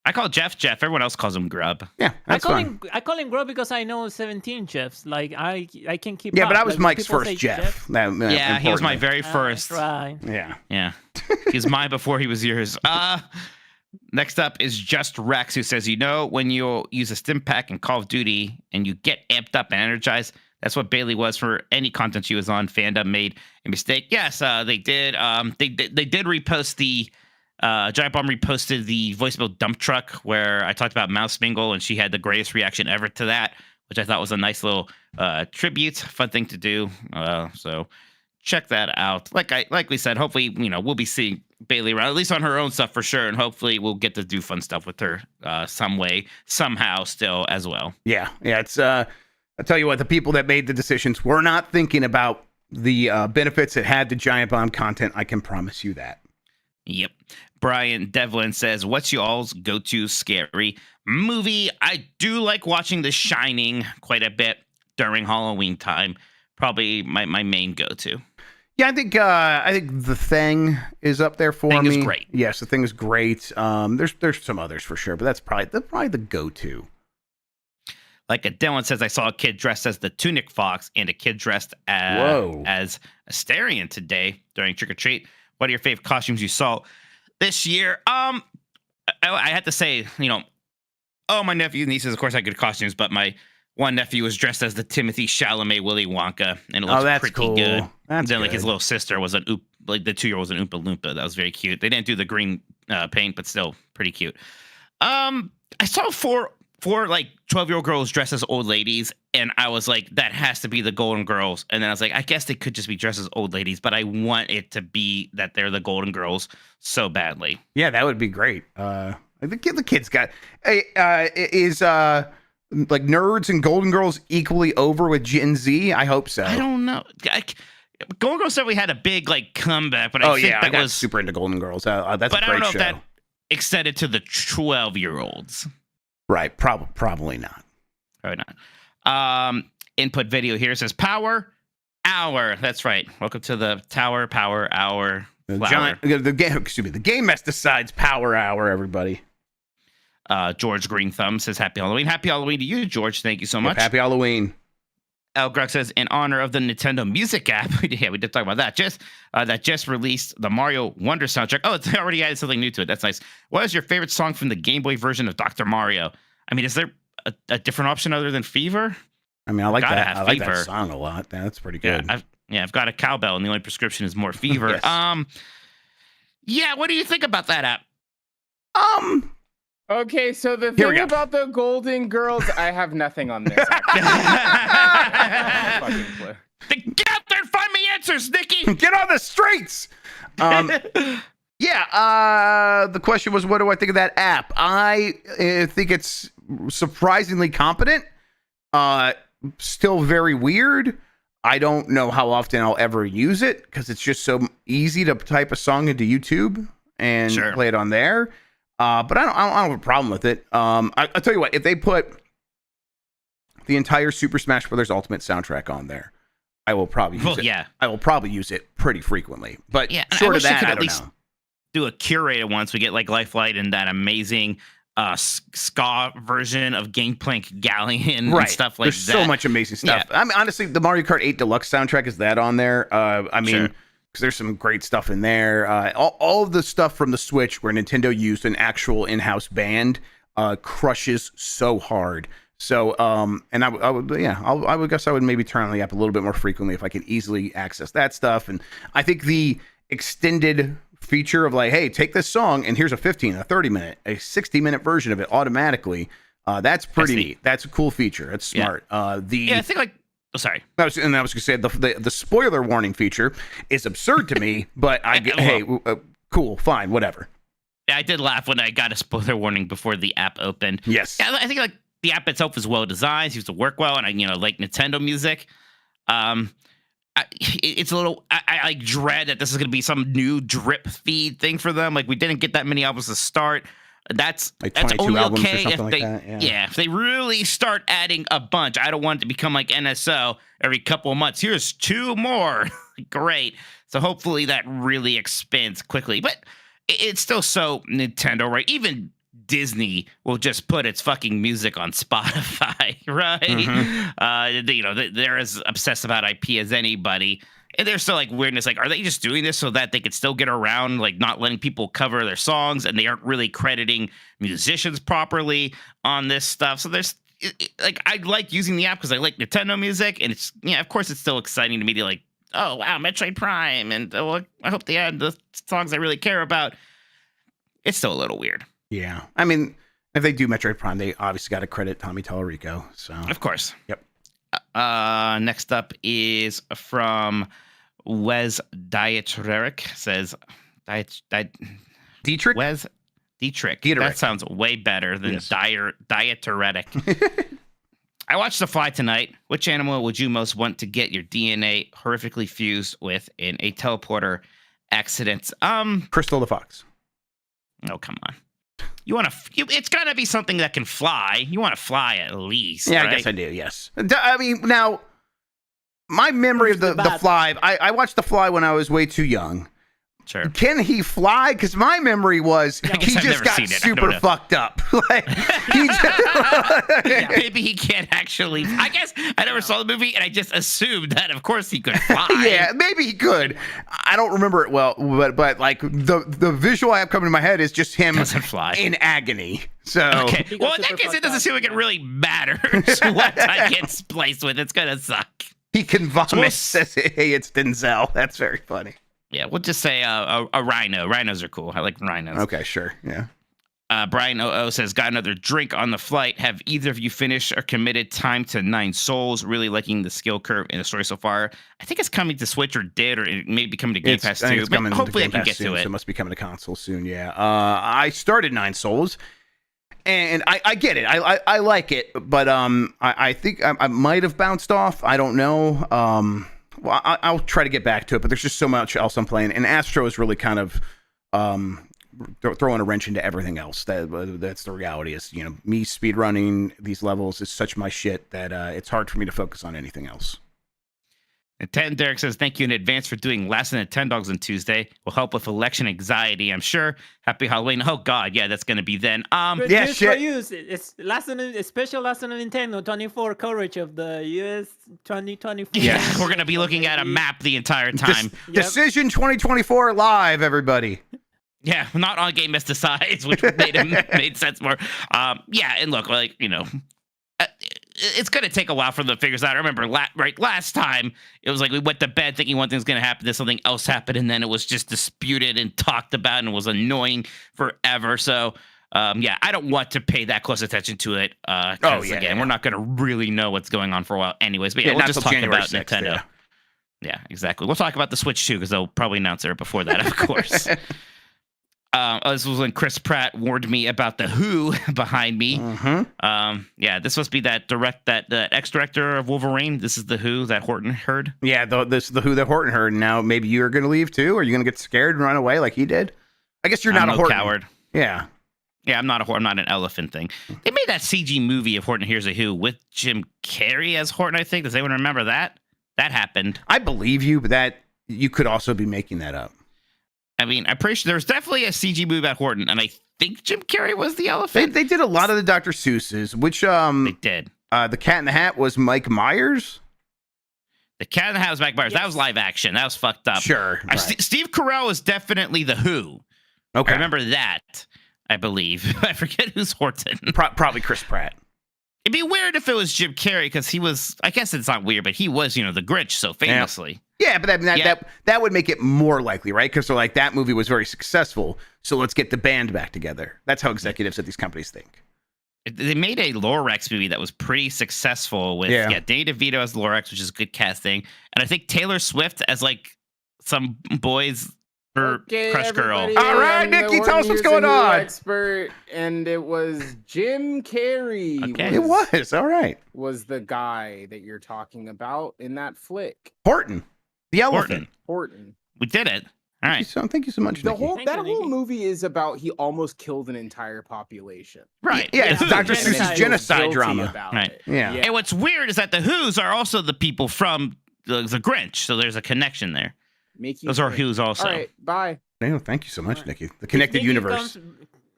D: I call Jeff. Everyone else calls him Grubb.
A: Yeah, that's fun.
B: I call him Grubb because I know 17 Jeffs. Like I can keep.
A: Yeah,
B: up.
A: but I was
B: like,
A: Mike's first Jeff.
D: He was my very first.
B: Right.
D: Yeah. He's mine before he was yours. Next up is Just Rex, who says, when you use a stim pack in Call of Duty and you get amped up and energized, that's what Bailey was for any content she was on. Fandom made a mistake. Yes, they did. They did repost the. Giant Bomb reposted the voicemail dump truck where I talked about Mouse Mingle, and she had the greatest reaction ever to that, which I thought was a nice little tribute, fun thing to do. So check that out. Like we said, hopefully, we'll be seeing Bailey around, at least on her own stuff for sure, and hopefully we'll get to do fun stuff with her some way, somehow, still as well.
A: Yeah. It's I tell you what, the people that made the decisions were not thinking about the benefits it had to Giant Bomb content. I can promise you that.
D: Yep. Brian Devlin says, what's y'all's go-to scary movie? I do like watching The Shining quite a bit during Halloween time. Probably my main go-to.
A: Yeah, I think The Thing is up there for me.
D: Thing is great.
A: Yes, The Thing is great. There's some others for sure, but that's probably the go-to.
D: Like Dylan says, I saw a kid dressed as the Tunic Fox and a kid dressed as Asterion today during Trick or Treat. What are your favorite costumes you saw this year? I had to say, my nephews and nieces, of course, had good costumes, but my one nephew was dressed as the Timothy Chalamet Willy Wonka, and it looked pretty
A: cool.
D: good.
A: That's
D: then,
A: good.
D: his little sister was the 2-year-old was an Oompa Loompa. That was very cute. They didn't do the green paint, but still pretty cute. I saw four 12-year-old girls dressed as old ladies, and I was like, that has to be the Golden Girls. And then I was like, I guess they could just be dressed as old ladies, but I want it to be that they're the Golden Girls so badly.
A: Yeah, that would be great. The kids got is like Nerds and Golden Girls equally over with Gen Z? I hope so.
D: I don't know. Golden Girls certainly had a big comeback, but I think
A: I got super into Golden Girls. That's a great show. But I don't know if that
D: extended to the 12-year-olds.
A: Right, probably not.
D: Probably not. Input video here says Power Hour. That's right. Welcome to the Tower Power Hour.
A: The Game Mess decides Power Hour, everybody.
D: George Green Thumb says Happy Halloween. Happy Halloween to you, George. Thank you so much.
A: Happy Halloween.
D: El Grug says, in honor of the Nintendo Music app, we did talk about that. That just released the Mario Wonder soundtrack. Oh, it's already added something new to it. That's nice. What is your favorite song from the Game Boy version of Dr. Mario? I mean, is there a different option other than Fever?
A: I mean, I like that song a lot. That's pretty good.
D: I've got a cowbell, and the only prescription is more Fever.
A: Yes.
D: What do you think about that app?
E: Okay, so the thing about the Golden Girls, I have nothing on this.
D: Get out there and find me answers, Nikki!
A: Get on the streets! The question was, what do I think of that app? I think it's surprisingly competent. Still very weird. I don't know how often I'll ever use it because it's just so easy to type a song into YouTube and play it on there. But I don't have a problem with it. I'll tell you what, if they put the entire Super Smash Bros. Ultimate soundtrack on there, I will probably use it. Yeah. I will probably use it pretty frequently. But short of that, I don't know.
D: Do a curated one so we get Lifelight and that amazing ska version of Gangplank Galleon and stuff like
A: There's
D: that.
A: There's so much amazing stuff. Yeah. I mean, honestly, the Mario Kart 8 Deluxe soundtrack, is that on there? Because there's some great stuff in there. All of the stuff from the Switch where Nintendo used an actual in-house band crushes so hard. So, and I would guess I would maybe turn on the app a little bit more frequently if I could easily access that stuff. And I think the extended feature of hey, take this song and here's a 15, a 30-minute, a 60-minute version of it automatically. That's pretty neat. That's a cool feature. It's smart.
D: I think sorry.
A: I was going to say the spoiler warning feature is absurd to me, but cool, fine, whatever.
D: Yeah, I did laugh when I got a spoiler warning before the app opened.
A: Yes.
D: Yeah, I think the app itself is well designed, seems to work well, and I like Nintendo music. it's a little. I like dread that this is going to be some new drip feed thing for them. Like we didn't get that many albums to start. That's
A: like
D: that's
A: 22
D: only
A: albums or
D: okay if
A: something
D: they
A: like that, yeah.
D: if they really start adding a bunch. I don't want it to become like NSO every couple of months. Here's 2 more. Great. So hopefully that really expands quickly. But it's still so Nintendo, right? Even Disney will just put its fucking music on Spotify, right?
A: Mm-hmm.
D: They're as obsessed about IP as anybody. And there's still like weirdness. Like, are they just doing this so that they could still get around, like not letting people cover their songs, and they aren't really crediting musicians properly on this stuff? So there's like, I like using the app because I like Nintendo music, and it's of course it's still exciting to me to like, oh wow, Metroid Prime, and I hope they add the songs I really care about. It's still a little weird.
A: Yeah, I mean, if they do Metroid Prime, they obviously got to credit Tommy Tallarico. So
D: of course.
A: Yep.
D: Next up is from Wes Dietrich. Says
A: Dietrich?
D: Wes Dietrich. That sounds way better than Dieteretic. I watched The Fly tonight. Which animal would you most want to get your DNA horrifically fused with in a teleporter accident?
A: Crystal the Fox.
D: Oh, come on. It's got to be something that can fly. You want to fly at least.
A: Yeah,
D: right?
A: I guess I do, yes. I mean, now, my memory of the Fly, I watched The Fly when I was way too young.
D: Sure.
A: Can he fly? Because my memory was he just got super fucked up. Like,
D: maybe he can't actually. I guess I never saw the movie, and I just assumed that, of course, he could fly.
A: Yeah, maybe he could. I don't remember it well, but like the visual I have coming to my head is just him in agony. So
D: okay. Well, in that case, it doesn't seem like it really matters what I get spliced with. It's gonna suck.
A: He can vomit. Says, hey, it's Denzel. That's very funny.
D: Yeah, we'll just say a rhino. Rhinos are cool. I like rhinos.
A: Okay, sure. Yeah.
D: Brian O.O. says, got another drink on the flight. Have either of you finished or committed time to 9 Souls? Really liking the skill curve in the story so far. I think it's coming to Switch or did, or it may be coming to Game Pass too. But hopefully I can get to it.
A: So it must be coming to console soon, yeah. I started 9 Souls, and I get it. I like it, but I think I might have bounced off. I don't know. Well, I'll try to get back to it, but there's just so much else I'm playing, and Astro is really kind of throwing a wrench into everything else. That's the reality. Is me speedrunning these levels is such my shit that it's hard for me to focus on anything else.
D: And Derek says, thank you in advance for doing Last of the 10 Dogs on Tuesday. Will help with election anxiety, I'm sure. Happy Halloween. Oh, God. Yeah, that's going to be then.
B: Yeah, shit. For you, it's a special Last of the Nintendo 24 coverage of the US 2024.
D: Yeah, we're going to be looking at a map the entire time.
A: Decision 2024 live, everybody.
D: Yeah, not on Game Best Decides, which made sense more. Yeah, and look, like, it's going to take a while for them to figure this out. I remember last time, it was like we went to bed thinking one thing's going to happen, then something else happened, and then it was just disputed and talked about and was annoying forever. So, yeah, I don't want to pay that close attention to it. We're not going to really know what's going on for a while anyways. But yeah, we'll just talk about 6th, Nintendo. Yeah, exactly. We'll talk about the Switch too, because they'll probably announce it before that, of course. This was when Chris Pratt warned me about the Who behind me.
A: Mm-hmm.
D: Yeah, this must be that ex-director of Wolverine. This is the Who that Horton heard.
A: Yeah, this is the Who that Horton heard. And now maybe you're going to leave too? Are you going to get scared and run away like he did? I guess you're not a Horton
D: coward.
A: Yeah.
D: Yeah, I'm not an elephant thing. They made that CG movie of Horton Hears a Who with Jim Carrey as Horton, I think. Does anyone remember that? That happened.
A: I believe you, but that you could also be making that up.
D: I mean, I'm pretty sure there's definitely a CG movie about Horton, and I think Jim Carrey was the elephant.
A: They did a lot of the Dr. Seuss's, which
D: they did.
A: The Cat in the Hat was Mike Myers.
D: The Cat in the Hat was Mike Myers. Yes. That was live action. That was fucked up.
A: Sure. Right.
D: Steve Carell is definitely the Who.
A: Okay.
D: I remember that. I believe. I forget who's Horton.
A: Probably Chris Pratt.
D: It'd be weird if it was Jim Carrey because he was. I guess it's not weird, but he was, the Grinch so famously.
A: Yeah, but that would make it more likely, right? Because they're like, that movie was very successful, so let's get the band back together. That's how executives at these companies think.
D: They made a Lorax movie that was pretty successful with Danny DeVito as Lorax, which is good casting, and I think Taylor Swift as like some boys or crush girl.
A: All right, Nikki, tell us what's going on.
E: Expert, and it was Jim Carrey.
D: Okay.
A: It was all right.
E: Was the guy that you're talking about in that flick?
A: Horton. The elephant.
E: Horton.
D: We did it. All right.
A: Thank you so much, Nikki.
B: Thank you, Nikki.
E: movie is about he almost killed an entire population.
D: Right.
A: Yeah, it's
B: Yeah.
A: Dr.
B: Genocide.
A: Seuss's genocide
E: Guilty
A: drama.
E: about
D: Right.
E: it.
A: Yeah.
D: And what's weird is that the Who's are also the people from the Grinch, so there's a connection there.
E: Make you
D: Those are
E: think.
D: Who's also.
E: All right, bye.
A: Yeah, thank you so much, Nikki. The connected
B: Nikki
A: universe.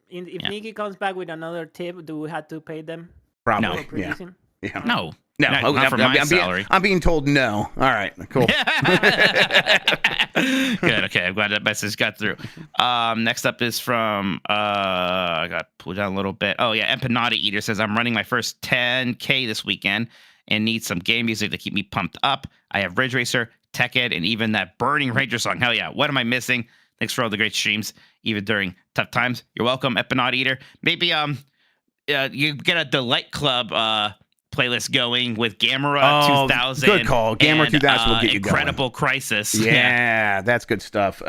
B: If
D: Yeah.
B: Nikki comes back with another tip, do we have to pay them
A: Probably.
D: No.
B: for
A: Yeah.
B: producing?
A: Yeah.
D: No.
A: No.
D: Not for my salary.
A: I'm being told no. All right. Cool.
D: Good. Okay. I'm glad that message got through. Next up is from I got pulled down a little bit. Oh yeah, Empanada Eater says I'm running my first 10K this weekend and need some game music to keep me pumped up. I have Ridge Racer, Tech Ed, and even that Burning Ranger song. Hell yeah! What am I missing? Thanks for all the great streams, even during tough times. You're welcome, Empanada Eater. Maybe you get a Delight Club playlist going with Gamera 2000.
A: Good call. Gamera
D: and,
A: 2000 will get you going.
D: Incredible Crisis.
A: Yeah, that's good stuff.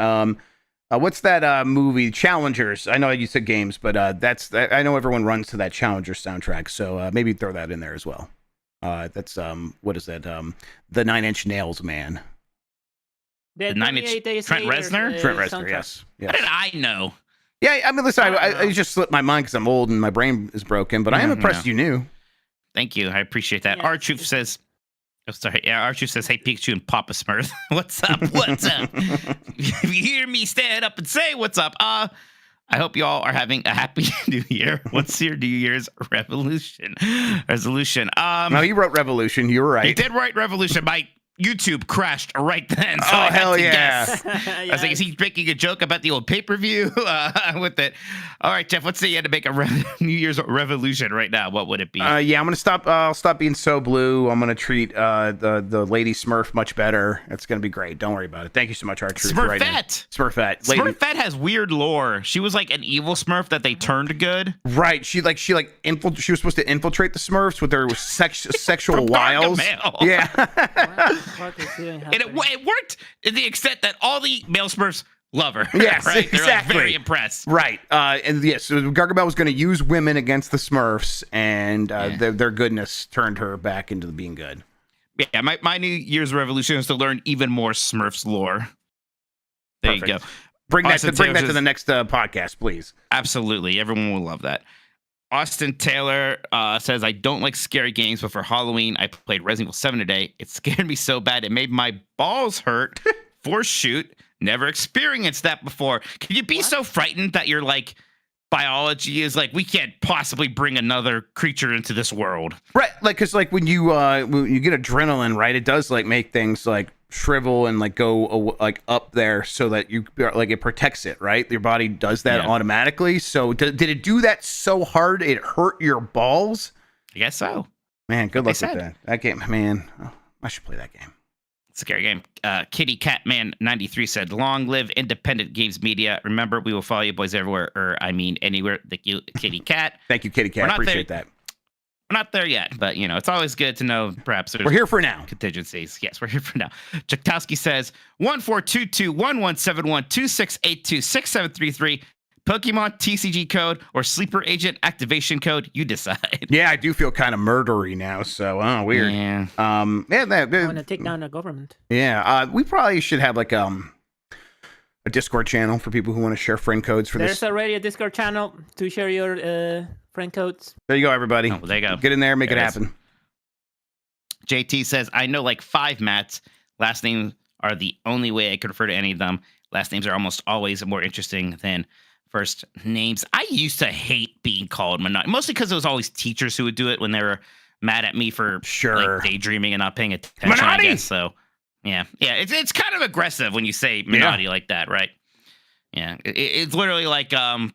A: What's that movie? Challengers. I know you said games, but I know everyone runs to that Challengers soundtrack, so maybe throw that in there as well. That's what is that? The Nine Inch Nails man.
B: The
D: 98
B: Days
D: Trent
B: Later,
D: Reznor?
A: Trent Reznor.
B: soundtrack.
A: Yes.
D: How did I know?
A: Yeah. I mean, listen,
B: I don't
A: I
B: know.
A: just slipped my mind because I'm old and my brain is broken. But I am impressed you knew.
D: Thank you. I appreciate that.
B: Yeah.
D: R-Truth says, oh, sorry. Yeah, R-Truth says, hey, Pikachu and Papa Smurf. What's up? What's up? If you hear me, stand up and say what's up. I hope you all are having a happy new year. What's your New Year's resolution?
A: No, you wrote Revolution. You were right.
D: You did write Revolution. My YouTube crashed right then. So
A: Oh,
D: I had
A: hell
D: to
A: yeah.
D: guess. I was like, is he making a joke about the old pay-per-view with it? All right, Jeff, let's say you had to make a New Year's revolution right now. What would it be?
A: Yeah, I'm gonna stop. I'll stop being so blue. I'm gonna treat the Lady Smurf much better. It's gonna be great. Don't worry about it. Thank you so much, R-Truth.
D: Smurfette.
A: Smurfette. Lady.
D: Smurfette has weird lore. She was like an evil Smurf that they turned good.
A: Right. She was supposed to infiltrate the Smurfs with her sexual
D: From
A: wiles.
D: Gargamel.
A: Yeah.
D: And it worked to the extent that all the male Smurfs love her.
A: Yes,
D: right? They're like,
A: exactly.
D: very impressed.
A: Right. And yes, so Gargamel was going to use women against the Smurfs, and their goodness turned her back into being good.
D: Yeah, my New Year's revolution is to learn even more Smurfs lore. There
A: Perfect.
D: you go.
A: Bring that
D: Austin
A: to
D: Taylor
A: the next podcast, please.
D: Absolutely. Everyone will love that. Austin Taylor says, I don't like scary games, but for Halloween, I played Resident Evil 7 today. It scared me so bad, it made my balls hurt. For shoot. Never experienced that before. Can you be so frightened that you're like, biology is like, we can't possibly bring another creature into this world?
A: Right. Like, because like when you get adrenaline, right, it does like make things like shrivel and like go like up there so that you like it protects it, right? Your body does that automatically. So did it do that so hard it hurt your balls?
D: I guess so.
A: Man, good luck with that. That game, man. Oh, I should play that game.
D: Scary game. Kitty Catman 93 said, long live independent games media. Remember, we will follow you boys everywhere, or I mean anywhere. Thank you, Kitty Cat.
A: Thank you, Kitty Cat. Appreciate that.
D: We're not there yet, but you know, it's always good to know perhaps there's
A: we're here for now.
D: Contingencies. Yes, we're here for now. Chuktowski says 1422-1171-2682-6733. Pokemon TCG code or sleeper agent activation code, you decide.
A: Yeah, I do feel kind of murdery now, so weird.
D: Yeah.
B: I want to take down the government.
A: Yeah, we probably should have like a Discord channel for people who want to share friend codes for this.
B: There's already a Discord channel to share your friend codes.
A: There you go, everybody.
D: Oh, there you go.
A: Get in there, make
D: There
A: it
D: it
A: happen.
D: JT says, I know like 5 Matts. Last names are the only way I could refer to any of them. Last names are almost always more interesting than first names. I used to hate being called Minotti, mostly because it was always teachers who would do it when they were mad at me for like daydreaming and not paying attention.
A: Minotti!
D: I guess so. Yeah, it's kind of aggressive when you say Minotti like that, right? Yeah, it's literally like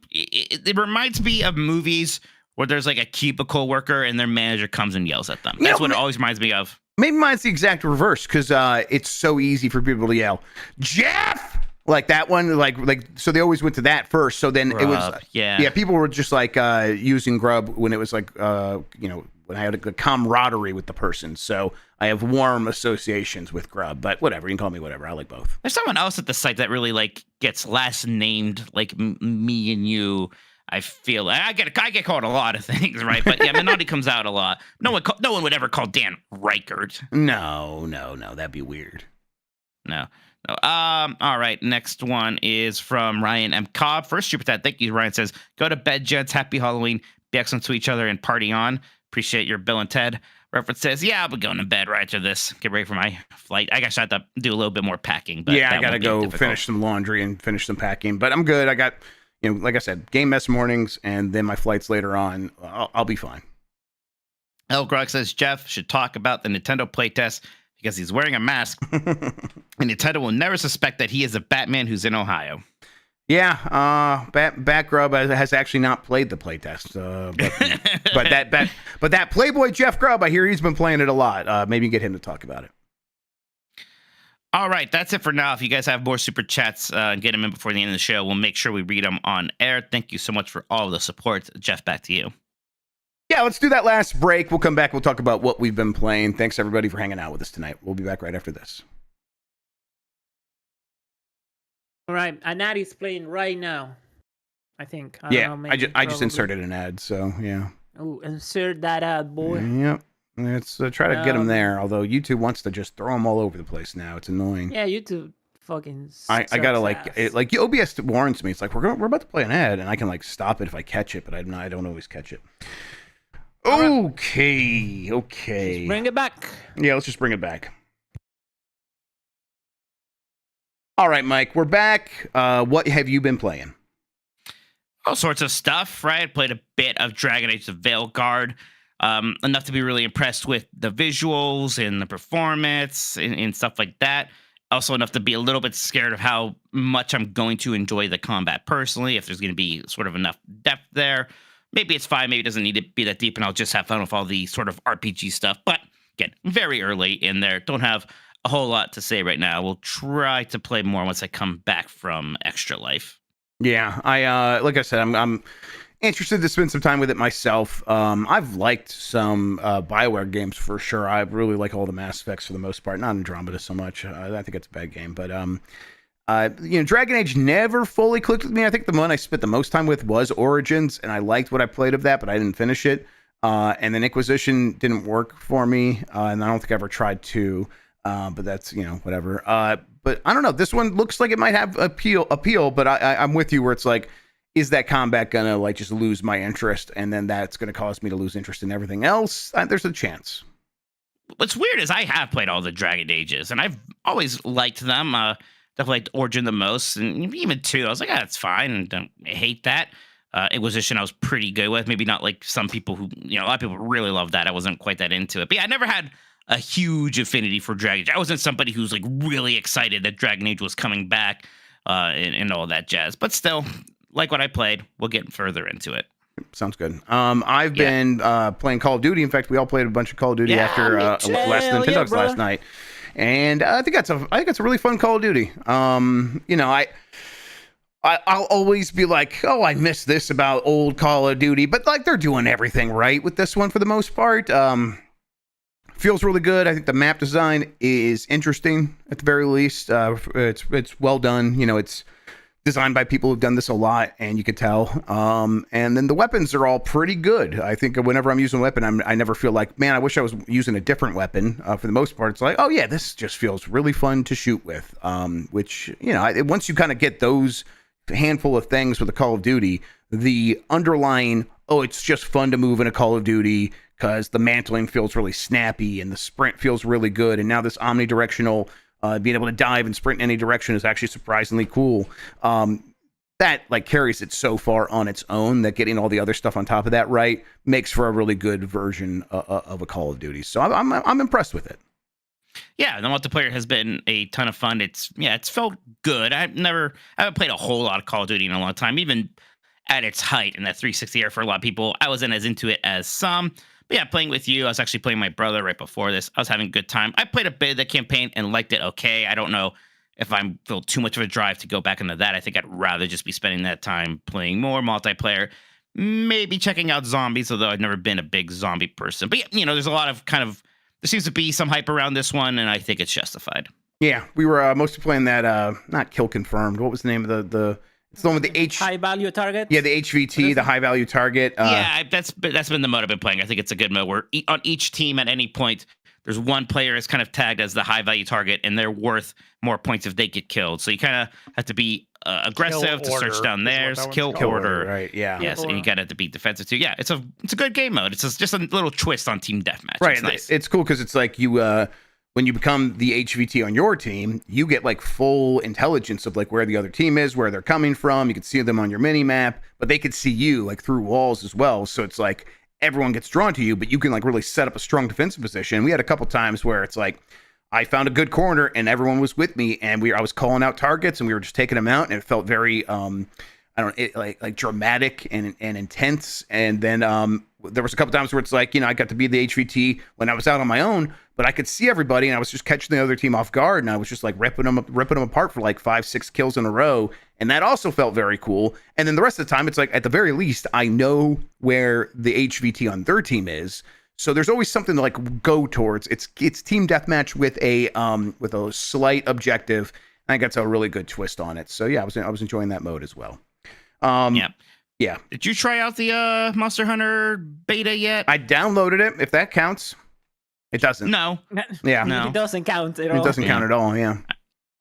D: it reminds me of movies where there's like a cubicle worker and their manager comes and yells at them. That's what it always reminds me of.
A: Maybe mine's the exact reverse because it's so easy for people to yell, Jeff! Like that one, like so they always went to that first. So then
D: Grubb,
A: it was people were just like using Grubb when it was like when I had a camaraderie with the person. So I have warm associations with Grubb, but whatever, you can call me whatever. I like both.
D: There's someone else at the site that really like gets last named like me and you. I feel I get called a lot of things, right? But yeah, Minotti comes out a lot. No one would ever call Dan Reichert.
A: No, that'd be weird.
D: No. All right. Next one is from Ryan M. Cobb. First super chat. Thank you. Ryan says, "Go to bed, gents. Happy Halloween. Be excellent to each other and party on. Appreciate your Bill and Ted." Reference says, "Yeah, I'll be going to bed right after this. Get ready for my flight. I guess I have to do a little bit more packing. But
A: yeah, I gotta go finish some laundry and finish some packing. But I'm good. I got, like I said, game mess mornings, and then my flights later on. I'll be fine."
D: El Grog says Jeff should talk about the Nintendo playtest because he's wearing a mask, and Nintendo will never suspect that he is a Batman who's in Ohio.
A: Yeah, Bat Grubb has actually not played the playtest, but that Playboy Jeff Grubb, I hear he's been playing it a lot. Maybe get him to talk about it.
D: All right, that's it for now. If you guys have more super chats, get them in before the end of the show. We'll make sure we read them on air. Thank you so much for all of the support. Jeff, back to you.
A: Yeah, let's do that last break. We'll come back. We'll talk about what we've been playing. Thanks, everybody, for hanging out with us tonight. We'll be back right after this.
B: All right, an ad is playing right now, I think. I
A: Yeah,
B: don't know,
A: I just inserted an ad, so yeah.
B: Oh, insert that ad, boy.
A: Yep. Let's try to get them there, although YouTube wants to just throw them all over the place now. It's annoying.
B: Yeah, YouTube fucking
A: I gotta
B: sucks
A: like OBS warns me. It's like we're about to play an ad, and I can like stop it if I catch it, but I don't always catch it. Okay.
B: Just bring it back.
A: Yeah, let's just bring it back. All right, Mike, we're back. What have you been playing?
D: All sorts of stuff, right? Played a bit of Dragon Age: The Veilguard. Enough to be really impressed with the visuals and the performance and stuff like that. Also enough to be a little bit scared of how much I'm going to enjoy the combat personally, if there's going to be sort of enough depth there. Maybe it's fine. Maybe it doesn't need to be that deep, and I'll just have fun with all the sort of RPG stuff. But again, very early in there. Don't have a whole lot to say right now. We'll try to play more once I come back from Extra Life.
A: Yeah, I like I said, I'm interested to spend some time with it myself. I've liked some BioWare games for sure. I really like all the Mass Effects for the most part. Not Andromeda so much. I think it's a bad game, but Dragon Age never fully clicked with me. I think the one I spent the most time with was Origins, and I liked what I played of that, but I didn't finish it. And then Inquisition didn't work for me, and I don't think I ever tried to. But that's whatever. But I don't know. This one looks like it might have appeal. But I'm with you where it's like, is that combat gonna like just lose my interest, and then that's gonna cause me to lose interest in everything else? There's a chance.
D: What's weird is I have played all the Dragon Ages, and I've always liked them. Definitely liked Origin the most, and even 2. I was like, that's fine, and don't hate that. Inquisition I was pretty good with. Maybe not like some people who, a lot of people really love that. I wasn't quite that into it. But yeah, I never had a huge affinity for Dragon Age. I wasn't somebody who's like really excited that Dragon Age was coming back and all that jazz. But still, like what I played, we'll get further into it.
A: Sounds good. I've been playing Call of Duty. In fact, we all played a bunch of Call of Duty after last Nintendo's last night. And I think that's a really fun Call of Duty. I'll always be like, oh, I miss this about old Call of Duty, but like they're doing everything right with this one for the most part. Feels really good. I think the map design is interesting at the very least. It's well done. It's designed by people who've done this a lot, and you could tell. And then the weapons are all pretty good. I think whenever I'm using a weapon, I never feel like, man, I wish I was using a different weapon. For the most part, it's like, oh yeah, this just feels really fun to shoot with. Which once you kind of get those handful of things with a Call of Duty, the underlying, it's just fun to move in a Call of Duty because the mantling feels really snappy and the sprint feels really good, and now this omnidirectional being able to dive and sprint in any direction is actually surprisingly cool. That like carries it so far on its own that getting all the other stuff on top of that right makes for a really good version of a Call of Duty. So I'm impressed with it.
D: Yeah, the multiplayer has been a ton of fun. It's felt good. I haven't played a whole lot of Call of Duty in a long time. Even at its height in that 360 era for a lot of people, I wasn't as into it as some. But yeah, playing with you, I was actually playing my brother right before this. I was having a good time. I played a bit of the campaign and liked it okay. I don't know if I feel too much of a drive to go back into that. I think I'd rather just be spending that time playing more multiplayer, maybe checking out zombies, although I've never been a big zombie person. But yeah, there's a lot of there seems to be some hype around this one, and I think it's justified.
A: Yeah, we were mostly playing that, not Kill Confirmed. What was the name of the it's the one with the
B: high value target?
A: Yeah, the HVT, the high value target.
D: Yeah, that's been the mode I've been playing. I think it's a good mode where on each team at any point, there's one player is kind of tagged as the high value target, and they're worth more points if they get killed. So you kind of have to be aggressive to search down theirs. Kill order,
A: right? Yeah.
D: Yes, and you got to be defensive too. Yeah, it's a good game mode. It's just a little twist on team deathmatch.
A: Right.
D: It's nice.
A: It's cool because it's like you when you become the HVT on your team, you get like full intelligence of like where the other team is, where they're coming from. You can see them on your mini map, but they could see you like through walls as well. So it's like everyone gets drawn to you, but you can like really set up a strong defensive position. We had a couple times where it's like I found a good corner and everyone was with me, and I was calling out targets and we were just taking them out, and it felt very like dramatic and intense. And then there was a couple times where it's like, I got to be the HVT when I was out on my own, but I could see everybody and I was just catching the other team off guard, and I was just like ripping them apart for like 5-6 kills in a row. And that also felt very cool. And then the rest of the time, it's like, at the very least, I know where the HVT on their team is. So there's always something to like go towards. It's team deathmatch with a slight objective. I think that's a really good twist on it. So yeah, I was enjoying that mode as well. Yeah.
D: Did you try out the Monster Hunter beta yet?
A: I downloaded it, if that counts. It doesn't.
D: No.
A: Yeah.
B: No. It doesn't count at all.
A: It doesn't count at all, yeah.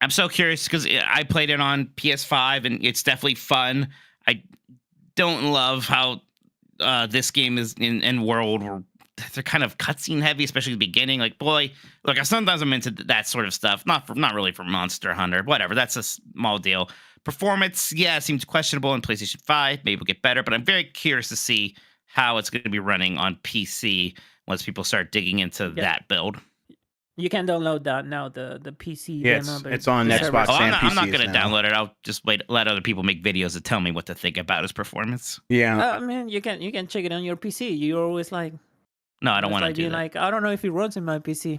D: I'm so curious because I played it on PS5 and it's definitely fun. I don't love how this game is in world where they're kind of cutscene heavy, especially the beginning. Like, boy, look, sometimes I'm into that sort of stuff. Not really for Monster Hunter. Whatever, that's a small deal. Performance, yeah, seems questionable on PlayStation 5. Maybe it'll get better, but I'm very curious to see how it's going to be running on PC once people start digging into that build.
B: You can download that now, the PC.
A: Yeah, it's on Xbox and PC.
D: I'm not going to download it. I'll just let other people make videos that tell me what to think about its performance.
A: Yeah.
B: I mean, you can check it on your PC. You're always like...
D: No, I don't want to do that.
B: Like, I don't know if it runs in my PC.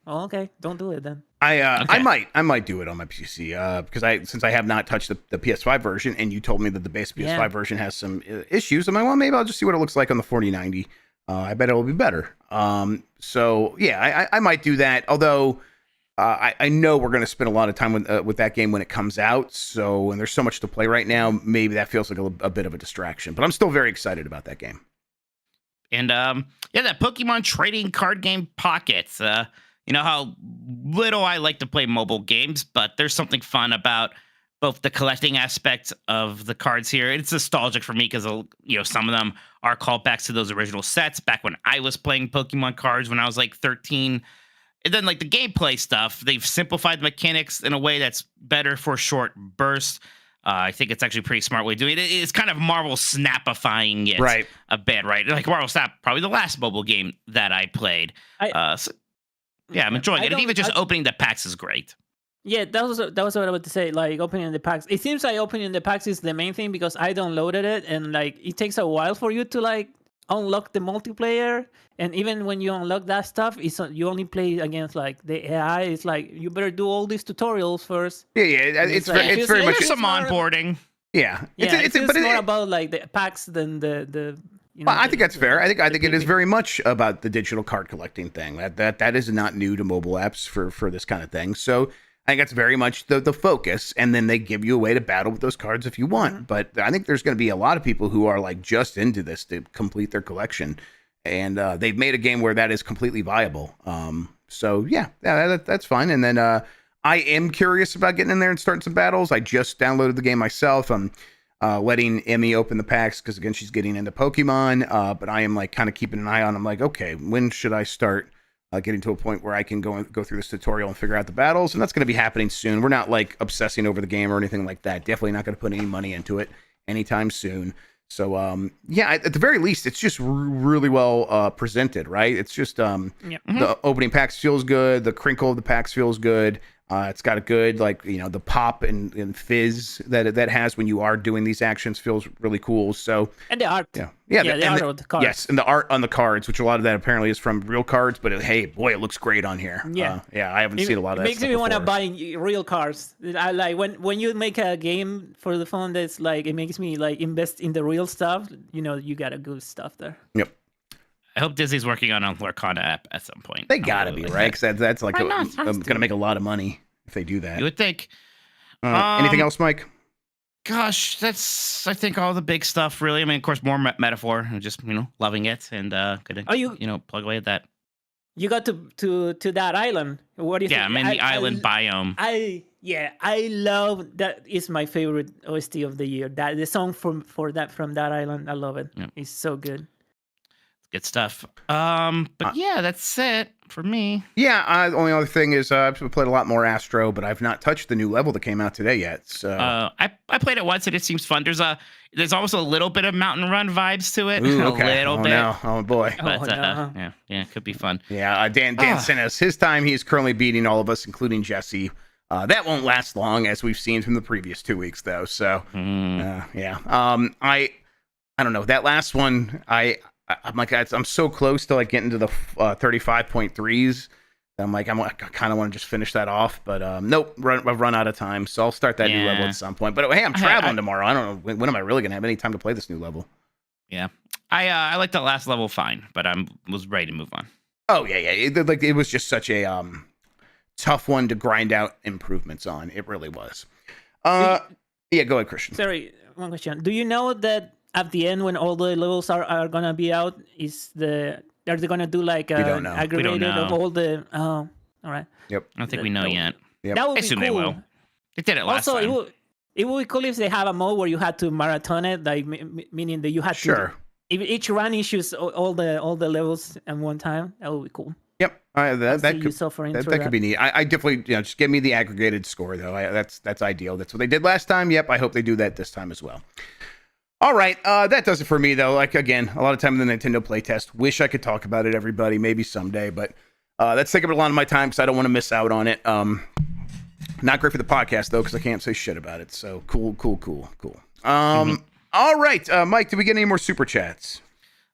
B: Oh, okay, don't do it then.
A: I might do it on my PC because since I have not touched the PS5 version, and you told me that the base PS5 version has some issues. I'm like, well, maybe I'll just see what it looks like on the 4090. I bet it will be better. So yeah, I might do that. Although I know we're going to spend a lot of time with that game when it comes out. So, and there's so much to play right now, maybe that feels like a bit of a distraction. But I'm still very excited about that game.
D: And that Pokemon trading card game Pockets. You know how little I like to play mobile games, but there's something fun about both the collecting aspect of the cards here. It's nostalgic for me because some of them are callbacks to those original sets back when I was playing Pokemon cards when I was like 13. And then like the gameplay stuff, they've simplified the mechanics in a way that's better for short bursts. I think it's actually a pretty smart way of doing it. It's kind of Marvel Snapifying it a bit, right? Like Marvel Snap, probably the last mobile game that I played. I'm enjoying it. And even just opening the packs is great.
B: Yeah, that was what I was about to say. Like opening the packs, it seems like opening the packs is the main thing because I downloaded it and like it takes a while for you to like unlock the multiplayer. And even when you unlock that stuff, you only play against like the AI. It's like you better do all these tutorials first.
A: Yeah, it's very much
D: some onboarding.
A: Yeah,
B: it's more about like the packs than the.
A: Well, I think that's fair. I think it is very much about the digital card collecting thing. That is not new to mobile apps for this kind of thing. So I think that's very much the focus. And then they give you a way to battle with those cards if you want. Mm-hmm. But I think there's going to be a lot of people who are like just into this to complete their collection. And they've made a game where that is completely viable. So yeah, that's fine. And then I am curious about getting in there and starting some battles. I just downloaded the game myself. I'm letting Emmy open the packs because again she's getting into Pokemon. But I am like kind of keeping an eye on. I'm like, okay, when should I start getting to a point where I can go through this tutorial and figure out the battles? And that's going to be happening soon. We're not like obsessing over the game or anything like that. Definitely not going to put any money into it anytime soon. So, at the very least, it's just really well presented, right? It's just the opening packs feels good. The crinkle of the packs feels good. It's got a good, the pop and fizz that has when you are doing these actions feels really cool. So,
B: and the art.
A: The
B: art of the cards.
A: Yes, and the art on the cards, which a lot of that apparently is from real cards, but hey, boy, it looks great on here.
B: Yeah.
A: I haven't seen a lot of that.
B: It makes me want to buy real cards. I like when you make a game for the phone that's like, it makes me like invest in the real stuff. You got a good stuff there.
A: Yep.
D: I hope Disney's working on a Lorcana app at some point.
A: They gotta be, right? Because that's like going to make a lot of money if they do that.
D: You would think.
A: Anything else, Mike?
D: Gosh, that's, I think, all the big stuff, really. I mean, of course, more metaphor. I'm just, loving it and gonna, plug away at that.
B: you got to that island. What do you think?
D: I'm in the island biome.
B: I love that. Is my favorite OST of the year. That the song from that island. I love it.
D: Yep.
B: It's so good.
D: Good stuff. But yeah, that's it for me.
A: Yeah, the only other thing is I've played a lot more Astro, but I've not touched the new level that came out today yet. So
D: I played it once and it seems fun. There's also a little bit of Mountain Run vibes to it.
A: Ooh,
D: A
A: okay.
D: little bit.
A: No. Oh boy.
D: But
B: no.
D: yeah, it could be fun.
A: Yeah, Dan sent us his time. He's currently beating all of us, including Jesse. That won't last long, as we've seen from the previous 2 weeks, though. So yeah. I don't know. That last one, I'm like, I'm so close to like getting to the 35.3s. I'm like, I kind of want to just finish that off, but nope, I've run out of time, so I'll start that new level at some point. But hey, I'm traveling tomorrow. I don't know when am I really gonna have any time to play this new level.
D: Yeah, I liked that last level fine, but was ready to move on.
A: Oh yeah. It was just such a tough one to grind out improvements on. It really was. Yeah, go ahead, Christian.
B: Sorry, one question. Do you know that at the end, when all the levels are gonna be out, are they gonna do like aggregated of all the? Oh, all right.
A: Yep.
D: I don't think we know yet.
A: Yep.
B: That would
D: I
B: be
D: assume
B: cool.
D: they will. They did it last
B: Also,
D: time.
B: it would be cool if they have a mode where you had to marathon it, like meaning that you had to. If each run issues all the levels at one time, that would be cool.
A: Yep. That could be neat. I definitely, just give me the aggregated score though. That's ideal. That's what they did last time. Yep. I hope they do that this time as well. All right, that does it for me, though. Like, again, a lot of time in the Nintendo playtest. Wish I could talk about it, everybody, maybe someday, but that's taking up a lot of my time because I don't want to miss out on it. Not great for the podcast, though, because I can't say shit about it. So, cool. All right, Mike, did we get any more super chats?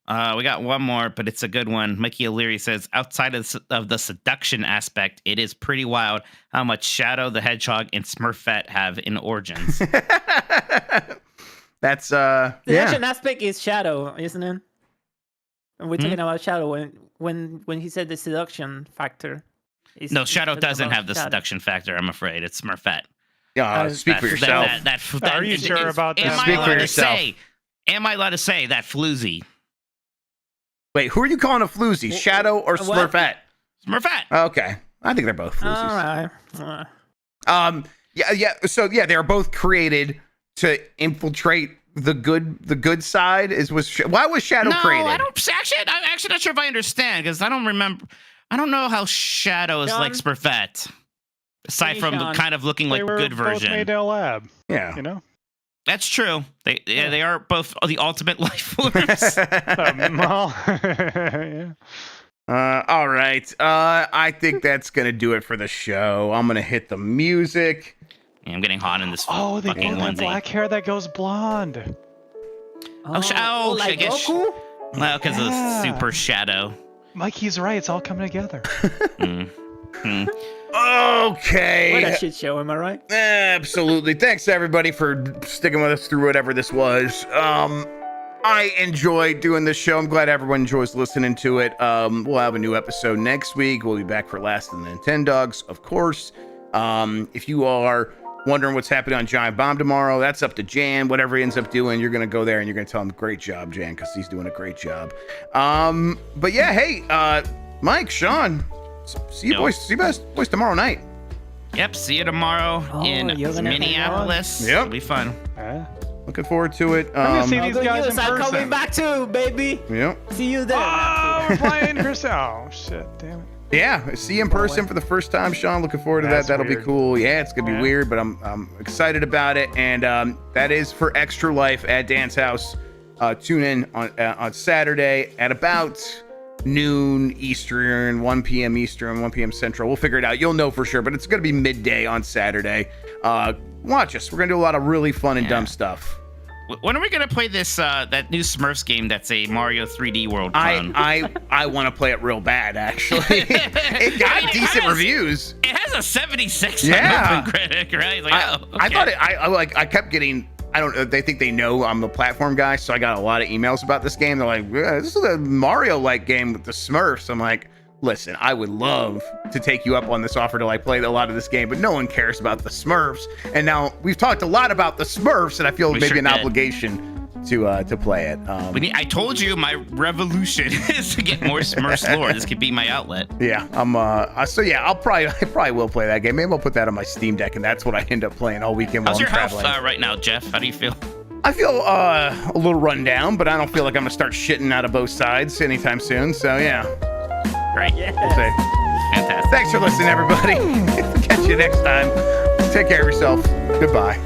D: We got one more, but it's a good one. Mikey O'Leary says, outside of the seduction aspect, it is pretty wild how much Shadow the Hedgehog and Smurfette have in Origins.
A: That's
B: the action aspect is Shadow, isn't it? And we're talking about Shadow when he said the seduction factor.
D: No, Shadow doesn't have the seduction factor. I'm afraid it's Smurfette.
A: Speak for yourself.
C: Are you sure about that?
A: Speak for yourself.
D: Am I allowed to say that floozy?
A: Wait, who are you calling a floozy? Shadow or Smurfette?
D: Smurfette.
A: Okay, I think they're both floozies.
B: All right.
A: Yeah. So yeah, they are both created to infiltrate the good side. Why was Shadow created?
D: I'm actually not sure if I understand because I don't remember. I don't know how Shadow is like Smurfette, aside from kind of looking like good version.
C: Both made in a lab.
A: Yeah,
D: that's true. They are both the ultimate life forms.
C: Yeah.
A: All right. I think that's gonna do it for the show. I'm gonna hit the music.
D: Yeah, I'm getting hot in this.
C: They both have
D: onesie.
C: black hair that goes blonde.
B: Like
D: I guess.
B: Goku?
D: Well, because of Super Shadow.
C: Mikey's right. It's all coming together.
A: Okay.
B: What a shit show, am I right?
A: Absolutely. Thanks everybody for sticking with us through whatever this was. I enjoyed doing this show. I'm glad everyone enjoys listening to it. We'll have a new episode next week. We'll be back for Last of the Nintendogs, of course. If you are wondering what's happening on Giant Bomb tomorrow, that's up to Jan. Whatever he ends up doing, you're going to go there and you're going to tell him, great job, Jan, because he's doing a great job. But yeah, hey, Mike, Sean, see you boys tomorrow night.
D: Yep, see you tomorrow in Minneapolis.
A: Yep.
D: It'll be fun.
A: Looking forward to it.
C: I'm going to see these guys in
B: I'm
C: person.
B: coming back too, baby.
A: Yep.
B: See you there.
C: Oh, we're flying in person. Oh, shit, damn it.
A: Yeah, see you in person for the first time, Sean. Looking forward to that. That'll be cool. Yeah, it's gonna be weird, but I'm excited about it. And that is for Extra Life at Dan's house. Tune in on Saturday at about noon Eastern, 1 p.m. Eastern, 1 p.m. Central. We'll figure it out. You'll know for sure, but it's gonna be midday on Saturday. Watch us. We're gonna do a lot of really fun and dumb stuff.
D: When are we gonna play this that new Smurfs game that's a Mario 3D World clone?
A: I want to play it real bad, actually. It got decent reviews.
D: It has a 76 on Open-Critic, right? Like,
A: I thought it. I kept getting. They think they know I'm the platform guy, so I got a lot of emails about this game. They're like, "This is a Mario-like game with the Smurfs." I'm like, listen, I would love to take you up on this offer to like play a lot of this game, but no one cares about the Smurfs. And now we've talked a lot about the Smurfs, and I feel maybe an obligation to play it.
D: I told you my revolution is to get more Smurfs lore. This could be my outlet.
A: Yeah, so yeah, I probably will play that game. Maybe I'll put that on my Steam Deck, and that's what I end up playing all weekend while
D: How's
A: I'm
D: your health
A: traveling.
D: right now, Jeff? How do you feel?
A: I feel a little run down, but I don't feel like I'm gonna start shitting out of both sides anytime soon. So yeah,
D: Great.
B: Yes.
A: we'll see.
D: Fantastic.
A: Thanks for listening, everybody. Catch you next time. Take care of yourself. Goodbye.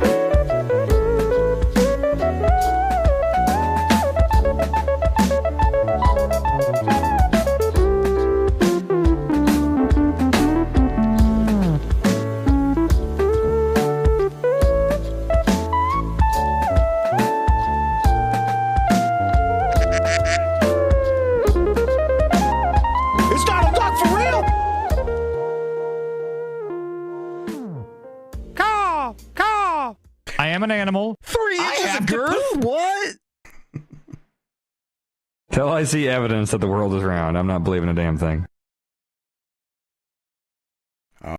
F: I am an animal.
G: 3 inches of girth? What?
F: Till I see evidence that the world is round, I'm not believing a damn thing.